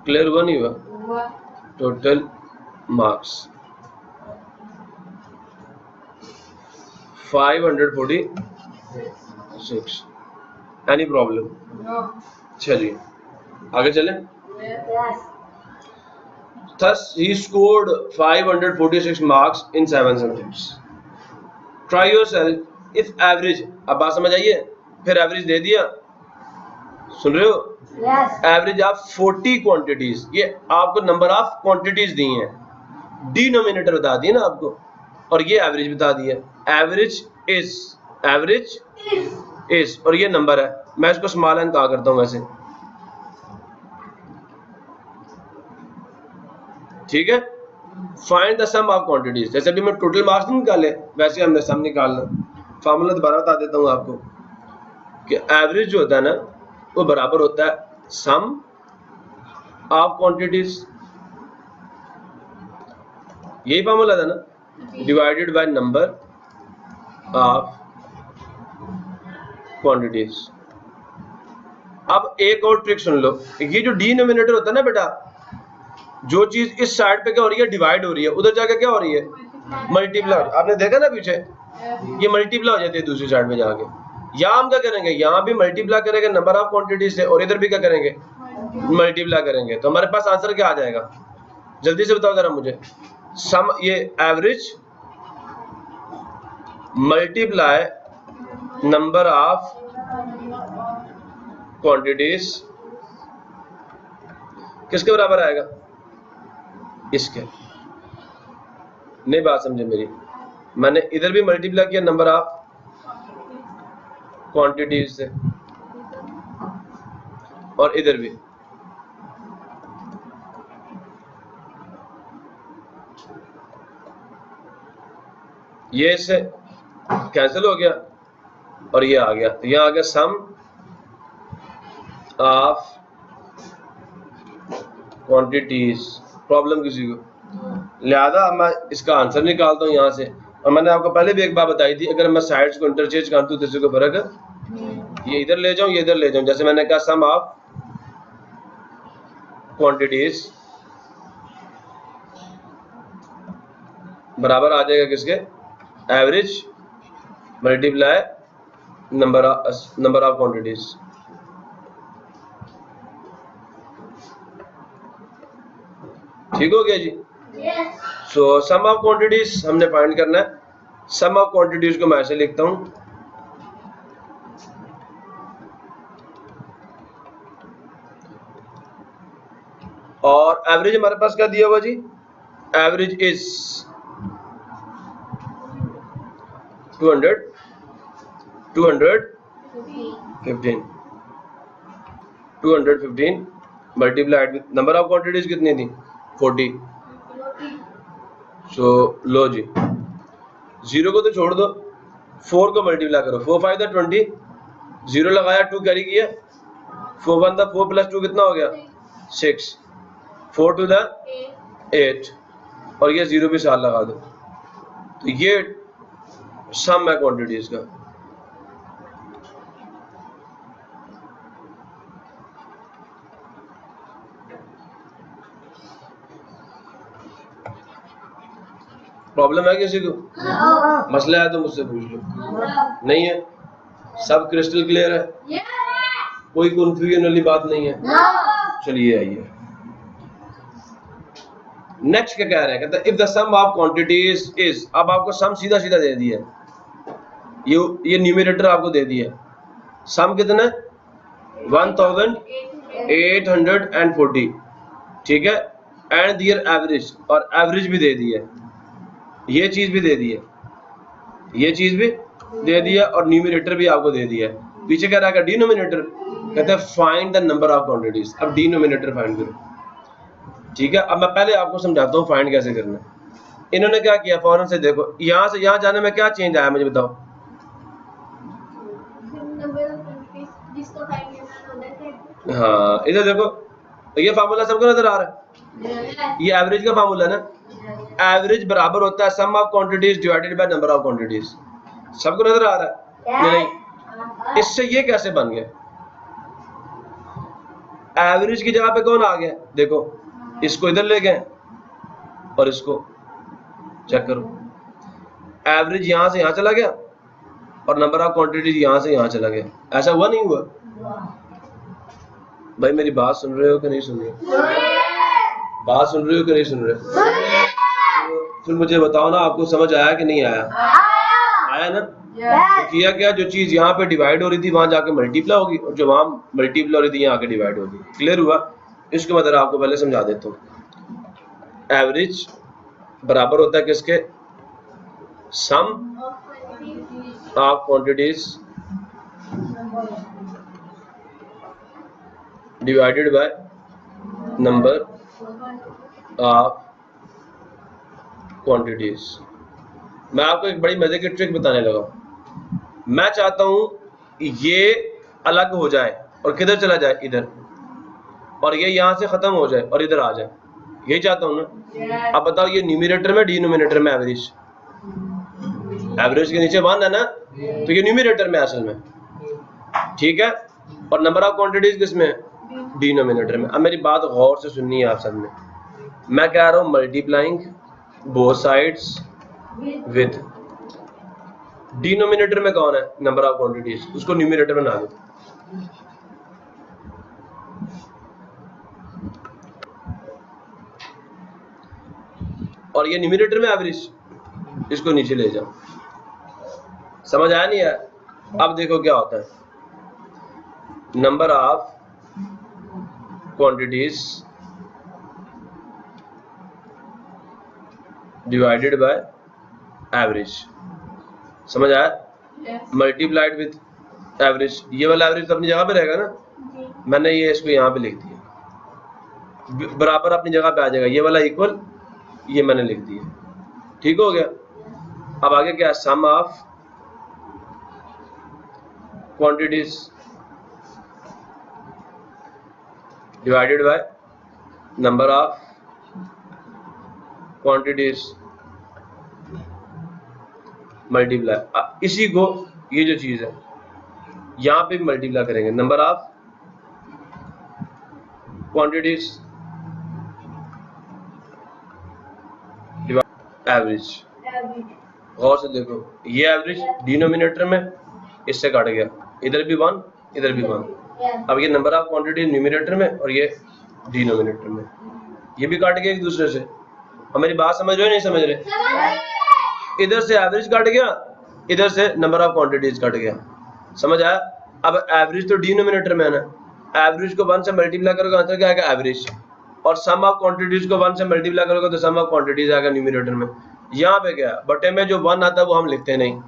क्लियर हुआ नहीं हुआ? Total marks 546। Any problem? चलिए आगे चलें। Thus he scored 546 marks in 7 subjects. Try yourself if average, अब बात समझ आइए, फिर एवरेज दे दिया, सुन रहे हो? एवरेज ऑफ 40 क्वांटिटीज, ये आपको नंबर ऑफ क्वांटिटीज दी हैं, डिनोमिनेटर बता दिए ना आपको, और ये एवरेज बता दिया। एवरेज इज और ये नंबर है, मैं इसको स्मॉल एन कहा करता हूं वैसे, ठीक है। Find the sum of quantities, जैसे अभी मैं टोटल मार्क्स नहीं निकाले वैसे हमने सम निकालना। फार्मूला दोबारा बता देता हूं आपको कि एवरेज जो होता है ना वो बराबर होता है सम ऑफ क्वांटिटीज, यही फार्मूला था ना, divided by number of quantities. अब एक और ट्रिक सुन लो, ये जो डिनोमिनेटर होता है ना बेटा, जो चीज इस साइड पे क्या हो रही है, डिवाइड हो रही है, उधर जाके क्या हो रही है, मल्टीप्लाई। आपने देखा ना पीछे, ये मल्टीप्लाई हो जाती है दूसरी साइड में जाके। यहाँ हम क्या करेंगे, यहाँ भी मल्टीप्लाई करेंगे नंबर ऑफ क्वांटिटीज से, और इधर भी क्या करेंगे, मल्टीप्लाई करेंगे। तो हमारे पास आंसर क्या आ जाएगा, जल्दी से बताओ जरा मुझे। सम, ये average multiply number of quantities किसके बराबर आएगा, इसके। नहीं बात समझे मेरी, मैंने इधर भी मल्टीप्लाई किया नंबर ऑफ क्वांटिटीज से, और इधर भी। ये इससे कैंसिल हो गया और ये आ गया, तो यहां आ गया सम ऑफ क्वांटिटीज। प्रॉब्लम किसी को, लिहाजा मैं इसका आंसर निकालता हूं यहां से। और मैंने आपको पहले भी एक बात बताई थी, अगर मैं साइड्स को इंटरचेंज करता हूं तो किसी को फर्क है, ये इधर ले जाऊं, ये इधर ले जाऊं। जैसे मैंने कहा सम ऑफ क्वांटिटीज बराबर आ जाएगा किसके, average multiply number of quantities. ठीक हो गया जी। सो सम ऑफ क्वांटिटीज हमने फाइंड करना है। सम ऑफ क्वांटिटीज को मैं ऐसे लिखता हूं, और एवरेज हमारे पास क्या दिया हुआ जी, average is 215 multiplied with number of quantities कितनी थी, 40। सो लो जी, 0 को तो छोड़ दो, 4 को मल्टीप्लाई करो, 4 5 20, 0 लगाया, 2 कैरी किया, 4 1 4 प्लस 2 कितना हो गया, 6, 4 2 8, और ये 0 भी साथ लगा दो। तो ये सम है क्वांटिटीज का। प्रॉब्लम है किसी को, मसला है तो मुझसे पूछ लो। नहीं है, सब क्रिस्टल क्लियर है, कोई कंफ्यूजन वाली बात नहीं है। चलिए आइए, नेक्स्ट क्या कह रहे हैं, कहते हैं if the sum of quantities is. अब आपको सम सीधा सीधा दे दिया, ये न्यूमरेटर आपको दे दिया। सम कितना है, 1840, ठीक है, एंड दियर एवरेज, और एवरेज भी दे दिया, ये चीज भी दे दी है, ये चीज भी दे दिया, और न्यूमरेटर भी आपको दे दिया। पीछे कह रहा है डिनोमिनेटर, कहते हैं find the number of quantities. अब डिनोमिनेटर फाइंड करो, ठीक है। अब मैं पहले आपको समझाता हूँ फाइंड कैसे करना है। इन्होंने क्या किया, फौरन से देखो, यहां से यहां जाने में क्या चेंज आया मुझे बताओ। हाँ इधर देखो, ये फार्मूला सबको नजर आ रहा है, ये एवरेज का फार्मूला है ना। एवरेज बराबर होता है sum of quantities divided by number of quantities. सबको नजर आ रहा है, नहीं? इससे ये कैसे बन गया, एवरेज की जगह पे कौन आ गया, देखो इसको इधर ले गए और इसको चेक करो, एवरेज यहां से यहां चला गया और नंबर ऑफ क्वांटिटीज यहां से यहां चला गया। ऐसा हुआ नहीं हुआ भाई? मेरी बात सुन रहे हो कि नहीं सुन रहे हो? बात सुन रहे हो कि नहीं सुन रहे हो? फिर मुझे बताओ ना, आपको समझ आया कि नहीं आया? आया ना? तो किया क्या, जो चीज यहाँ पे डिवाइड हो रही थी वहां जाके मल्टीप्लाई होगी, और जो वहां मल्टीप्लाई हो रही थी यहाँ आके डिवाइड होगी। क्लियर हुआ? इसको मैं आपको पहले समझा देता हूँ। एवरेज बराबर होता है किसके, sum of quantities divided by number of quantities. मैं आपको एक बड़ी मजे की ट्रिक बताने लगा। मैं चाहता हूं ये अलग हो जाए और किधर चला जाए, इधर, और ये यहां से खत्म हो जाए और इधर आ जाए, यही चाहता हूं ना। अब बताओ, ये न्यूमरेटर में, डिनोमिनेटर में एवरेज के नीचे 1 है ना, तो ये न्यूमरेटर में असल में, ठीक है, और नंबर ऑफ क्वांटिटीज किसमें है? डिनोमिनेटर में। अब मेरी बात गौर से सुननी है आप सबने, मैं कह रहा हूं multiplying both sides with, denominator में कौन है? नंबर ऑफ क्वांटिटीज, उसको न्यूमिनेटर में ना दो। और ये न्यूमिनेटर में एवरेज, इसको नीचे ले जाओ। समझ आया नहीं है? अब देखो क्या होता है, number of quantities divided by average, समझ आया? मल्टीप्लाइड विद एवरेज, ये वाला एवरेज तो अपनी जगह पे रहेगा ना, मैंने ये इसको यहाँ पे लिख दिया, बराबर अपनी जगह पे आ जाएगा, ये वाला इक्वल, ये मैंने लिख दिया, ठीक हो गया। अब आगे क्या है? Sum of quantities divided by number of quantities multiply, इसी को, ये जो चीज है यहां पे मल्टीप्लाई करेंगे, नंबर ऑफ क्वांटिटीज एवरेज। गौर से देखो, ये एवरेज डिनोमिनेटर में, इससे काट गया, इधर भी 1 इधर भी 1। अब ये नंबर ऑफ क्वांटिटी न्यूमिनेटर में और ये डिनोमिनेटर में, ये भी काट गया एक दूसरे से। अब मेरी बात समझ रहे हो नहीं समझ रहे? इधर से एवरेज काट गया, इधर से नंबर ऑफ क्वांटिटीज काट गया, समझ आया? अब एवरेज तो डिनोमिनेटर में है ना, एवरेज को 1 से मल्टीप्लाई करोगे आंसर क्या आएगा? एवरेज। और सम ऑफ क्वांटिटीज को 1 से मल्टीप्लाई करोगे तो सम ऑफ क्वांटिटीज आएगा न्यूमिनेटर में। यहाँ पे क्या है, बटे में जो 1 आता है वो हम लिखते नहीं,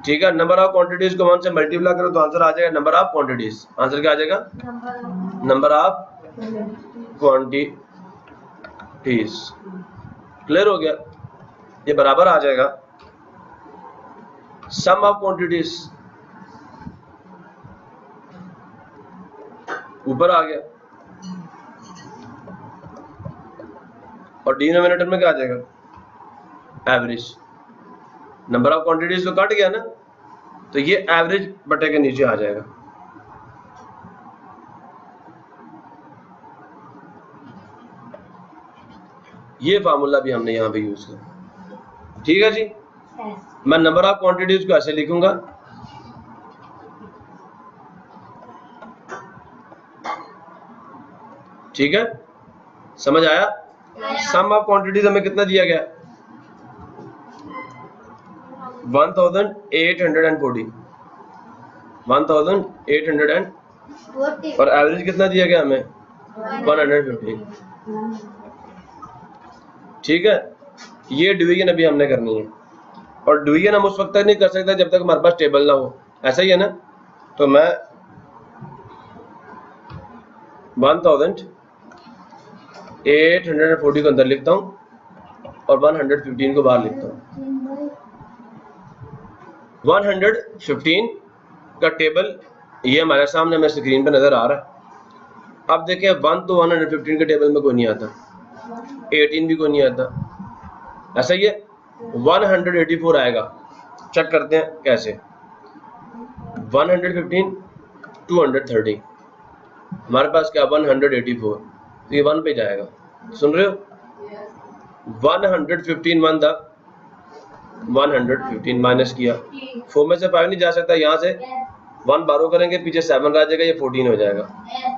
ठीक है। नंबर ऑफ क्वांटिटीज को 1 से मल्टीप्लाई करो तो आंसर आ जाएगा नंबर ऑफ क्वांटिटीज। आंसर क्या आ जाएगा? Number of quantities. क्लियर हो गया? ये बराबर आ जाएगा सम ऑफ क्वांटिटीज, ऊपर आ गया, और डिनोमिनेटर में क्या आ जाएगा? एवरेज। नंबर ऑफ क्वांटिटीज तो कट गया ना, तो ये एवरेज बटे के नीचे आ जाएगा। ये फार्मूला भी हमने यहां पे यूज किया, ठीक है जी। मैं नंबर ऑफ क्वांटिटीज को ऐसे लिखूंगा, ठीक है, समझ आया? सम ऑफ क्वांटिटीज हमें कितना दिया गया? 1840, 1840, और एवरेज कितना दिया गया हमें? 150, ठीक है। ये डिवीजन अभी हमने करनी है, और डिवीजन हम उस वक्त तक नहीं कर सकते जब तक हमारे पास टेबल ना हो, ऐसा ही है ना। तो मैं 1840 को अंदर लिखता हूं और 115 को बाहर लिखता हूं। 115 का टेबल ये हमारे सामने हमें स्क्रीन पे नजर आ रहा है। अब देखें 1 तो 115 के टेबल में कोई नहीं आता, 18 भी कोई नहीं आता, ऐसा ही है। 184 आएगा, चेक करते हैं कैसे। 115 230, हमारे पास क्या 184, तो ये 1 पे जाएगा, सुन रहे हो? 115 1 था, 115 माइनस किया, 4 में से 5 नहीं जा सकता, यहाँ से 1 बारो करेंगे, पीछे 7 रह जाएगा, ये 14 हो जाएगा।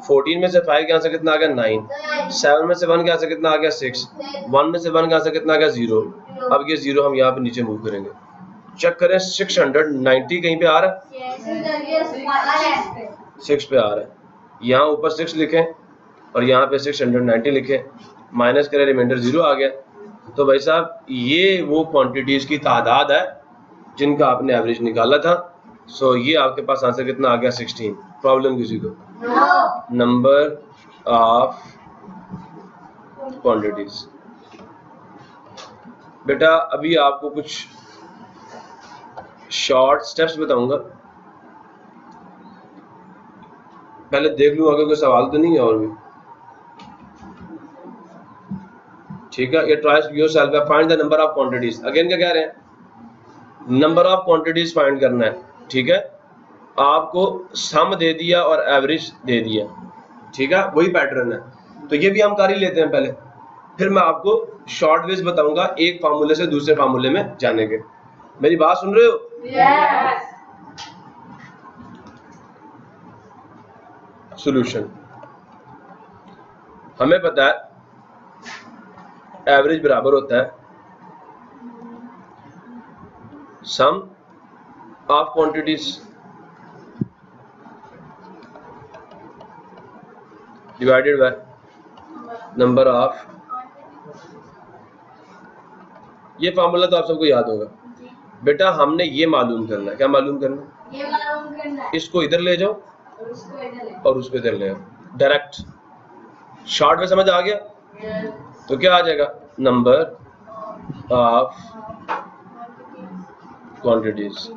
14 में से 5 यहाँ से कितना आ गया? 9। 7 में से 1 यहाँ से कितना आ गया? 6। 1 में से 1 यहाँ से कितना आ गया? 0। अब ये 0 हम यहाँ पे नीचे मूव करेंगे, चेक करें 690 कहीं पे आ रहा है? 6 पे आ रहा है। यहाँ ऊपर 6 लिखें और यहाँ पे 690 लिखें, माइनस करें, रिमाइंडर 0 आ गया। तो भाई साहब ये वो क्वांटिटीज की तादाद है जिनका आपने एवरेज निकाला था। सो ये आपके पास आंसर कितना आ गया? 16। प्रॉब्लम किसी को? Number of quantities. बेटा अभी आपको कुछ शॉर्ट स्टेप्स बताऊंगा, पहले देख लूं आगे कोई सवाल तो नहीं है और भी, ठीक है। ये try yourself, find the number of quantities. Again क्या कह रहे हैं? नंबर ऑफ क्वांटिटीज फाइंड करना है, ठीक है। आपको सम दे दिया और एवरेज दे दिया, ठीक है, वही पैटर्न है। तो ये भी हम कर ही लेते हैं पहले, फिर मैं आपको शॉर्ट वेज बताऊंगा एक फार्मूले से दूसरे फार्मूले में जाने के। मेरी बात सुन रहे हो? Yes. सॉल्यूशन हमें पता है एवरेज बराबर होता है sum of quantities divided by number of. ये फार्मूला तो आप सबको याद होगा बेटा। हमने ये मालूम करना है, क्या मालूम करना है? ये मालूम करना है। इसको इधर ले जाओ और उसको इधर ले। और उसको इधर ले आओ, डायरेक्ट शॉर्ट में समझ आ गया? Yes. तो क्या आ जाएगा? नंबर ऑफ क्वांटिटीज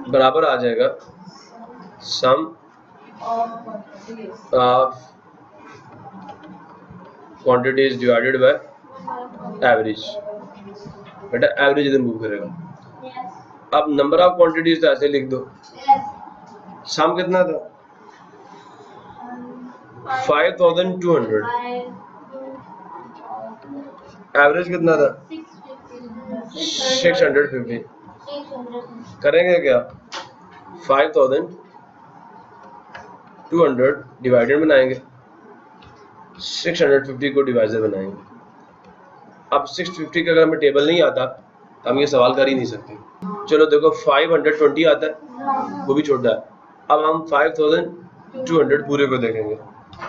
बराबर आ जाएगा sum of quantities divided by average. बेटा एवरेज इधर मूव करेगा। Yes. अब नंबर ऑफ क्वांटिटीज तो ऐसे लिख दो। Yes. सम कितना था? 5200। एवरेज कितना था? 650। करेंगे क्या? 5200 डिवाइडेड बनाएंगे, 650 को डिवाइजर बनाएंगे। अब 650 का अगर हमें टेबल नहीं आता तो हम ये सवाल कर ही नहीं सकते। चलो देखो 520 आता है, वो भी छोटा है। अब हम 5200 पूरे को देखेंगे।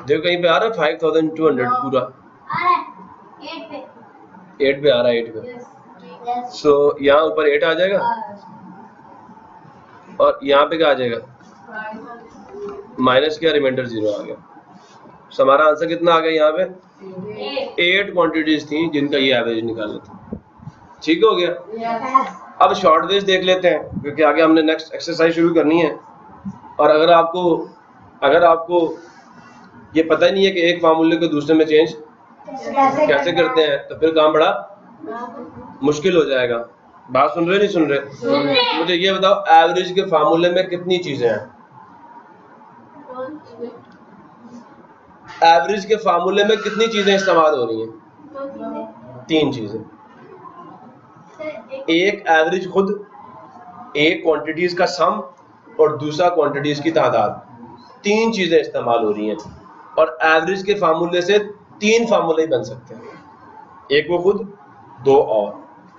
देखो कहीं पे आ रहा है 5200 पूरा? 8 पे आ रहा है, 8 पे। सो यहाँ ऊपर 8 आ जाएगा और यहाँ पे क्या आ जाएगा? माइनस क्या, रिमाइंडर 0 आ गया। सो हमारा आंसर कितना आ गया? यहाँ पे 8 क्वांटिटीज थी जिनका ये एवरेज निकालना था। ठीक हो गया? अब शॉर्ट वेज देख लेते हैं क्योंकि आगे हमने नेक्स्ट एक्सरसाइज शुरू करनी है। और अगर आपको ये पता ही नहीं है कि एक फार्मूले को दूसरे में चेंज कैसे करते हैं तो फिर काम बड़ा मुश्किल हो जाएगा। बात सुन रहे नहीं सुन रहे? मुझे ये बताओ एवरेज के फार्मूले में कितनी चीजें हैं? एवरेज के फार्मूले में कितनी चीजें इस्तेमाल हो रही हैं? 3 चीजें। एक एवरेज खुद, एक क्वांटिटीज का सम और दूसरा क्वांटिटीज की तादाद। 3 चीजें इस्तेमाल हो रही हैं और एवरेज के फार्मूले से 3 फार्मूले ही बन सकते हैं, एक वो खुद, 2 और।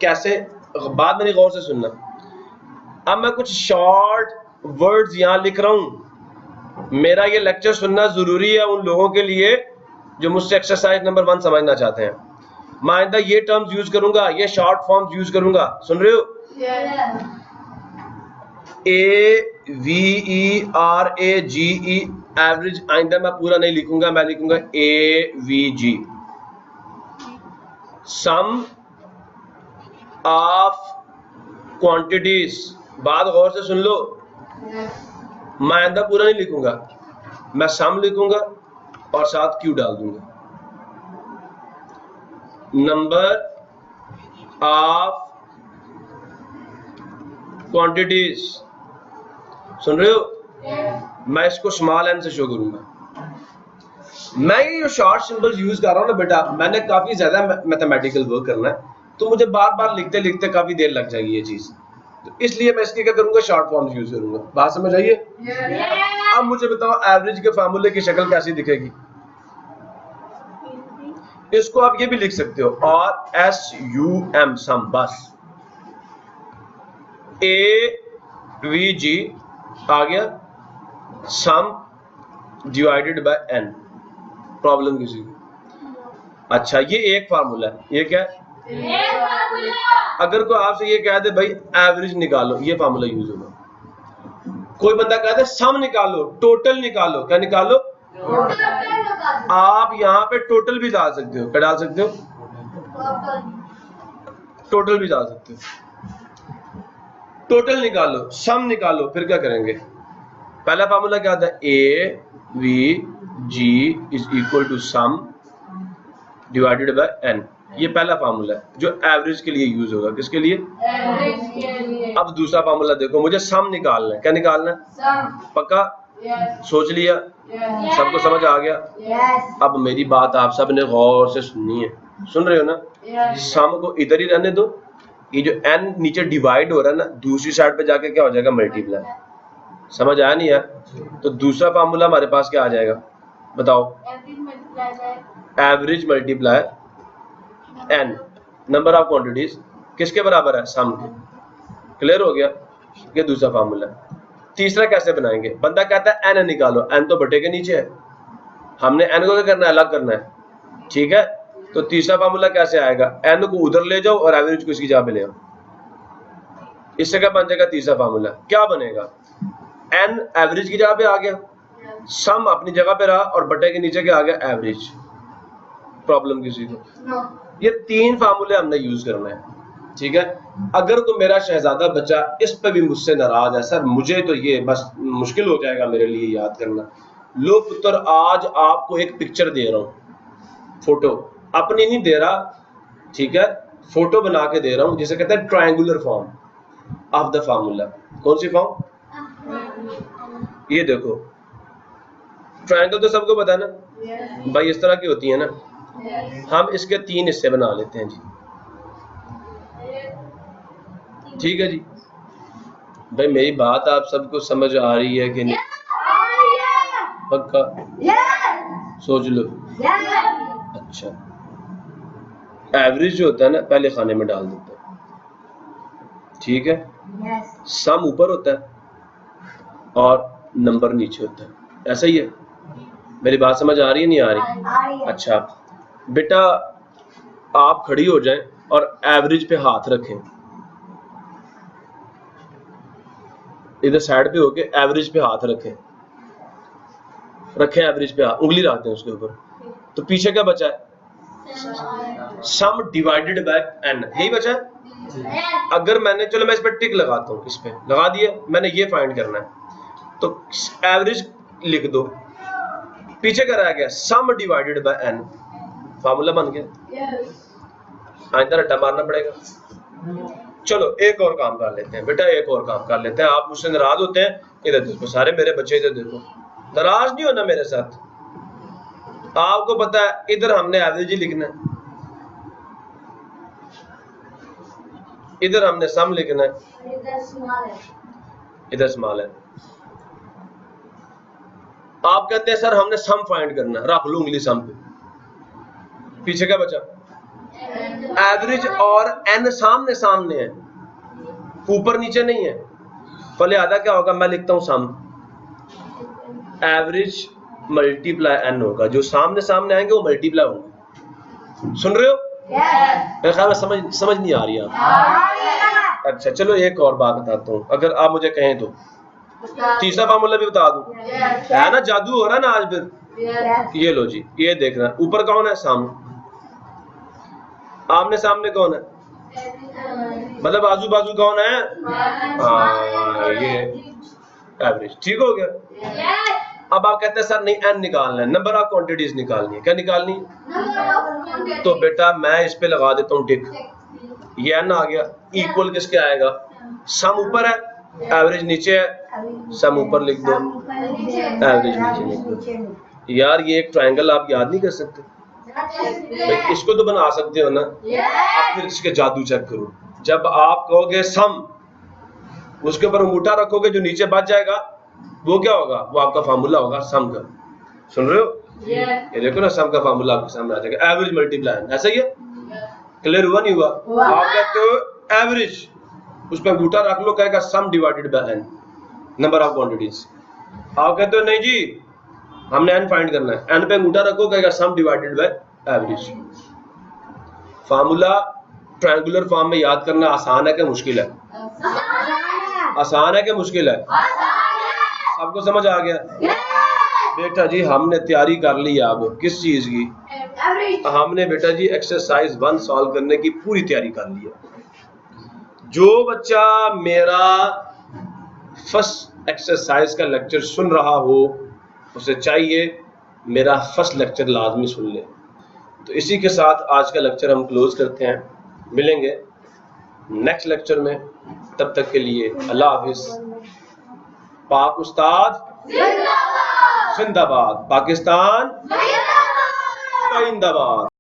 कैसे? बात मेरी गौर से सुनना। अब मैं कुछ शॉर्ट वर्ड्स यहां लिख रहा हूं। मेरा ये लेक्चर सुनना जरूरी है उन लोगों के लिए जो मुझसे एक्सरसाइज नंबर 1 समझना चाहते हैं। मैं आइंदा ये टर्म्स यूज करूंगा, ये शॉर्ट फॉर्म्स यूज करूंगा। सुन रहे हो? AVERAGE एवरेज आइंदा मैं पूरा नहीं लिखूंगा, मैं लिखूंगा AVG। सम ऑफ क्वांटिटीज, बात गौर से सुन लो। मैं आइंदा पूरा नहीं लिखूंगा, मैं सम लिखूंगा और साथ क्यू डाल दूंगा। नंबर ऑफ क्वांटिटीज, सुन रहे हो? मैं इसको स्मॉल एन से शो करूंगा। मैं ये जो शॉर्ट सिंबल्स यूज कर रहा हूं ना बेटा, मैंने काफी ज्यादा मैथमेटिकल वर्क करना है तो मुझे बार बार लिखते लिखते काफी देर लग जाएगी ये चीज, तो इसलिए मैं इसके क्या करूंगा, शॉर्ट फॉर्म्स यूज करूंगा। बात समझ आइए? अब मुझे बताओ एवरेज के फार्मूले की शक्ल कैसी दिखेगी? इसको आप ये भी लिख सकते हो और SUM सम, बस। AVG आ गया, सम डिवाइडेड बाय n। प्रॉब्लम किसी को? अच्छा ये एक फार्मूला है, ये क्या है? अगर कोई आपसे ये कह दे भाई एवरेज निकालो, ये फार्मूला यूज होगा। कोई बंदा कह दे सम निकालो, टोटल निकालो, क्या निकालो? आप यहाँ पे टोटल भी डाल सकते हो। क्या डाल सकते हो? टोटल भी डाल सकते हो। टोटल निकालो, सम निकालो, फिर क्या करेंगे? पहला फार्मूला क्या था? AVG is equal to sum divided by n। ये पहला फार्मूला है जो एवरेज के लिए यूज होगा। किसके लिए? एवरेज के लिए। अब दूसरा फार्मूला देखो, मुझे सम निकालना है। क्या निकालना है? सम। पक्का? यस। सोच लिया? यस। सबको समझ आ गया? यस। अब मेरी बात आप सब ने गौर से सुननी है। सुन रहे हो ना? यस। सम को इधर ही रहने दो। ये जो n नीचे डिवाइड हो रहा है ना, दूसरी साइड पे जाके क्या हो जाएगा? मल्टीप्लाई। समझ आया नहीं यार? तो दूसरा फार्मूला हमारे पास क्या आ जाएगा? बताओ। Average multiply n number of quantities किसके बराबर है? सम के। क्लियर हो गया? ये दूसरा फार्मूला है। तीसरा कैसे बनाएंगे? बंदा कहता है n निकालो, n तो बटे के नीचे है, हमने n को क्या करना है? अलग करना है। ठीक है, तो तीसरा फार्मूला कैसे आएगा? n को उधर ले जाओ और एवरेज को इसकी जगह पे ले आओ। इससे क्या बन जाएगा? तीसरा फार्मूला क्या बनेगा? n एवरेज की जगह पे आ गया, सम अपनी जगह पे रहा और बटे के नीचे क्या आ गया? एवरेज। प्रॉब्लम किसी को? ये तीन फार्मूले हमने यूज करना है। ठीक है, अगर तो मेरा शहजादा बच्चा इस पे भी मुझसे नाराज है, सर मुझे तो ये बस मुश्किल हो जाएगा मेरे लिए याद करना। लो पुत्र, आज आपको एक पिक्चर दे रहा हूं, फोटो अपनी नहीं दे रहा, ठीक है, फोटो बना के दे रहा हूं, जिसे कहते हैं triangular form of the formula. कौन सी फॉर्म? ये देखो, ट्रायंगल तो सबको पता है ना भाई, इस तरह की होती है ना। हम इसके तीन हिस्से बना लेते हैं जी। ठीक है जी, भाई मेरी बात आप सबको समझ आ रही है कि नहीं? पक्का? सोच लो। अच्छा, एवरेज जो होता है ना, पहले खाने में डाल देते हैं। ठीक है, सम ऊपर होता है और नंबर नीचे होता है। ऐसा ही है? मेरी बात समझ आ रही है नहीं आ रही? अच्छा बेटा, आप खड़ी हो जाएं और एवरेज पे हाथ रखें, इधर साइड पे होके एवरेज पे हाथ रखें, एवरेज पे हाथ, उंगली रखते हैं उसके ऊपर। तो पीछे क्या बचा है? सम डिवाइडेड बाय n, यही बचा है। अगर मैंने, चलो मैं इस पे टिक लगाता हूँ, इस पे लगा दिया, मैंने ये फाइंड करना है, तो एवरेज लिख दो, पीछे क्या रह गया? सम डिवाइडेड बाय n, फार्मूला बन गया। आइंदा रट्टा मारना पड़ेगा। चलो एक और काम कर लेते हैं बेटा, एक और काम कर लेते हैं। आप मुझसे नाराज होते हैं, इधर देखो सारे मेरे बच्चे, इधर देखो, नाराज नहीं होना मेरे साथ। आपको पता है इधर हमने एवरेज ही लिखना है, इधर हमने सम लिखना है, इधर स्मॉल है। आप कहते हैं सर हमने सम फाइंड करना है, रख लो उंगली सम पे, पीछे क्या बचा? एवरेज और n सामने सामने है, ऊपर नीचे नहीं है, फले आधा क्या होगा? मैं लिखता हूं सम, एवरेज मल्टीप्लाई n होगा, जो सामने सामने आएंगे वो मल्टीप्लाई होंगे। सुन रहे हो? मेरे ख्याल में समझ नहीं आ रही आप? अच्छा चलो एक और बात बताता हूँ, अगर आप मुझे कहें तो तीसरा फार्मूला भी बता दूं। है ना, जादू हो रहा है ना आज फिर। ये लो जी, ये देखना, ऊपर कौन है? सामने, आमने सामने कौन है? मतलब आजू बाजू कौन है? हाँ, ये एवरेज। ठीक हो गया। अब आप कहते हैं सर नहीं, n निकालना है, नंबर ऑफ क्वांटिटीज निकालनी है। क्या निकालनी है? तो बेटा मैं इस पे लगा देता हूँ टिक, ये n आ गया, इक्वल किसके आएगा? सम ऊपर है, एवरेज नीचे है, सम ऊपर लिख दो, एवरेज नीचे लिख दो। यार ये एक ट्रायंगल आप याद नहीं कर सकते? इसको तो बना सकते हो ना। आप फिर इसके जादू चेक करो, जब आप कहोगे सम, उसके ऊपर अंगूठा रखोगे, जो नीचे बच जाएगा वो क्या होगा? वो आपका फार्मूला होगा सम का। सुन रहे हो? ये देखो ना, सम का फार्मूला आपके सामने आ जाएगा, एवरेज मल्टीप्लाई। ऐसा ही है? क्लियर हुआ नहीं हुआ? आप कहते हो एवरेज, उस पर अंगूठा रख लो, कहेगा सम divided by n, number of quantities. आप कहते हो नहीं जी हमने n फाइंड करना है, n पे अंगूठा रखो, कहेगा सम divided by average. Formula triangular form में याद करना आसान है कि मुश्किल है? आसान है कि मुश्किल है? सबको समझ आ गया? बेटा जी हमने तैयारी कर ली है, अब किस चीज की? हमने बेटा जी एक्सरसाइज 1 सॉल्व करने की पूरी तैयारी कर ली है। जो बच्चा मेरा फर्स्ट एक्सरसाइज का लेक्चर सुन रहा हो, उसे चाहिए मेरा फर्स्ट लेक्चर लाजमी सुन ले। तो इसी के साथ आज का लेक्चर हम क्लोज करते हैं, मिलेंगे नेक्स्ट लेक्चर में, तब तक के लिए अल्लाह हाफिज। पाक उस्ताद जिंदाबाद, पाकिस्तान जिंदाबाद।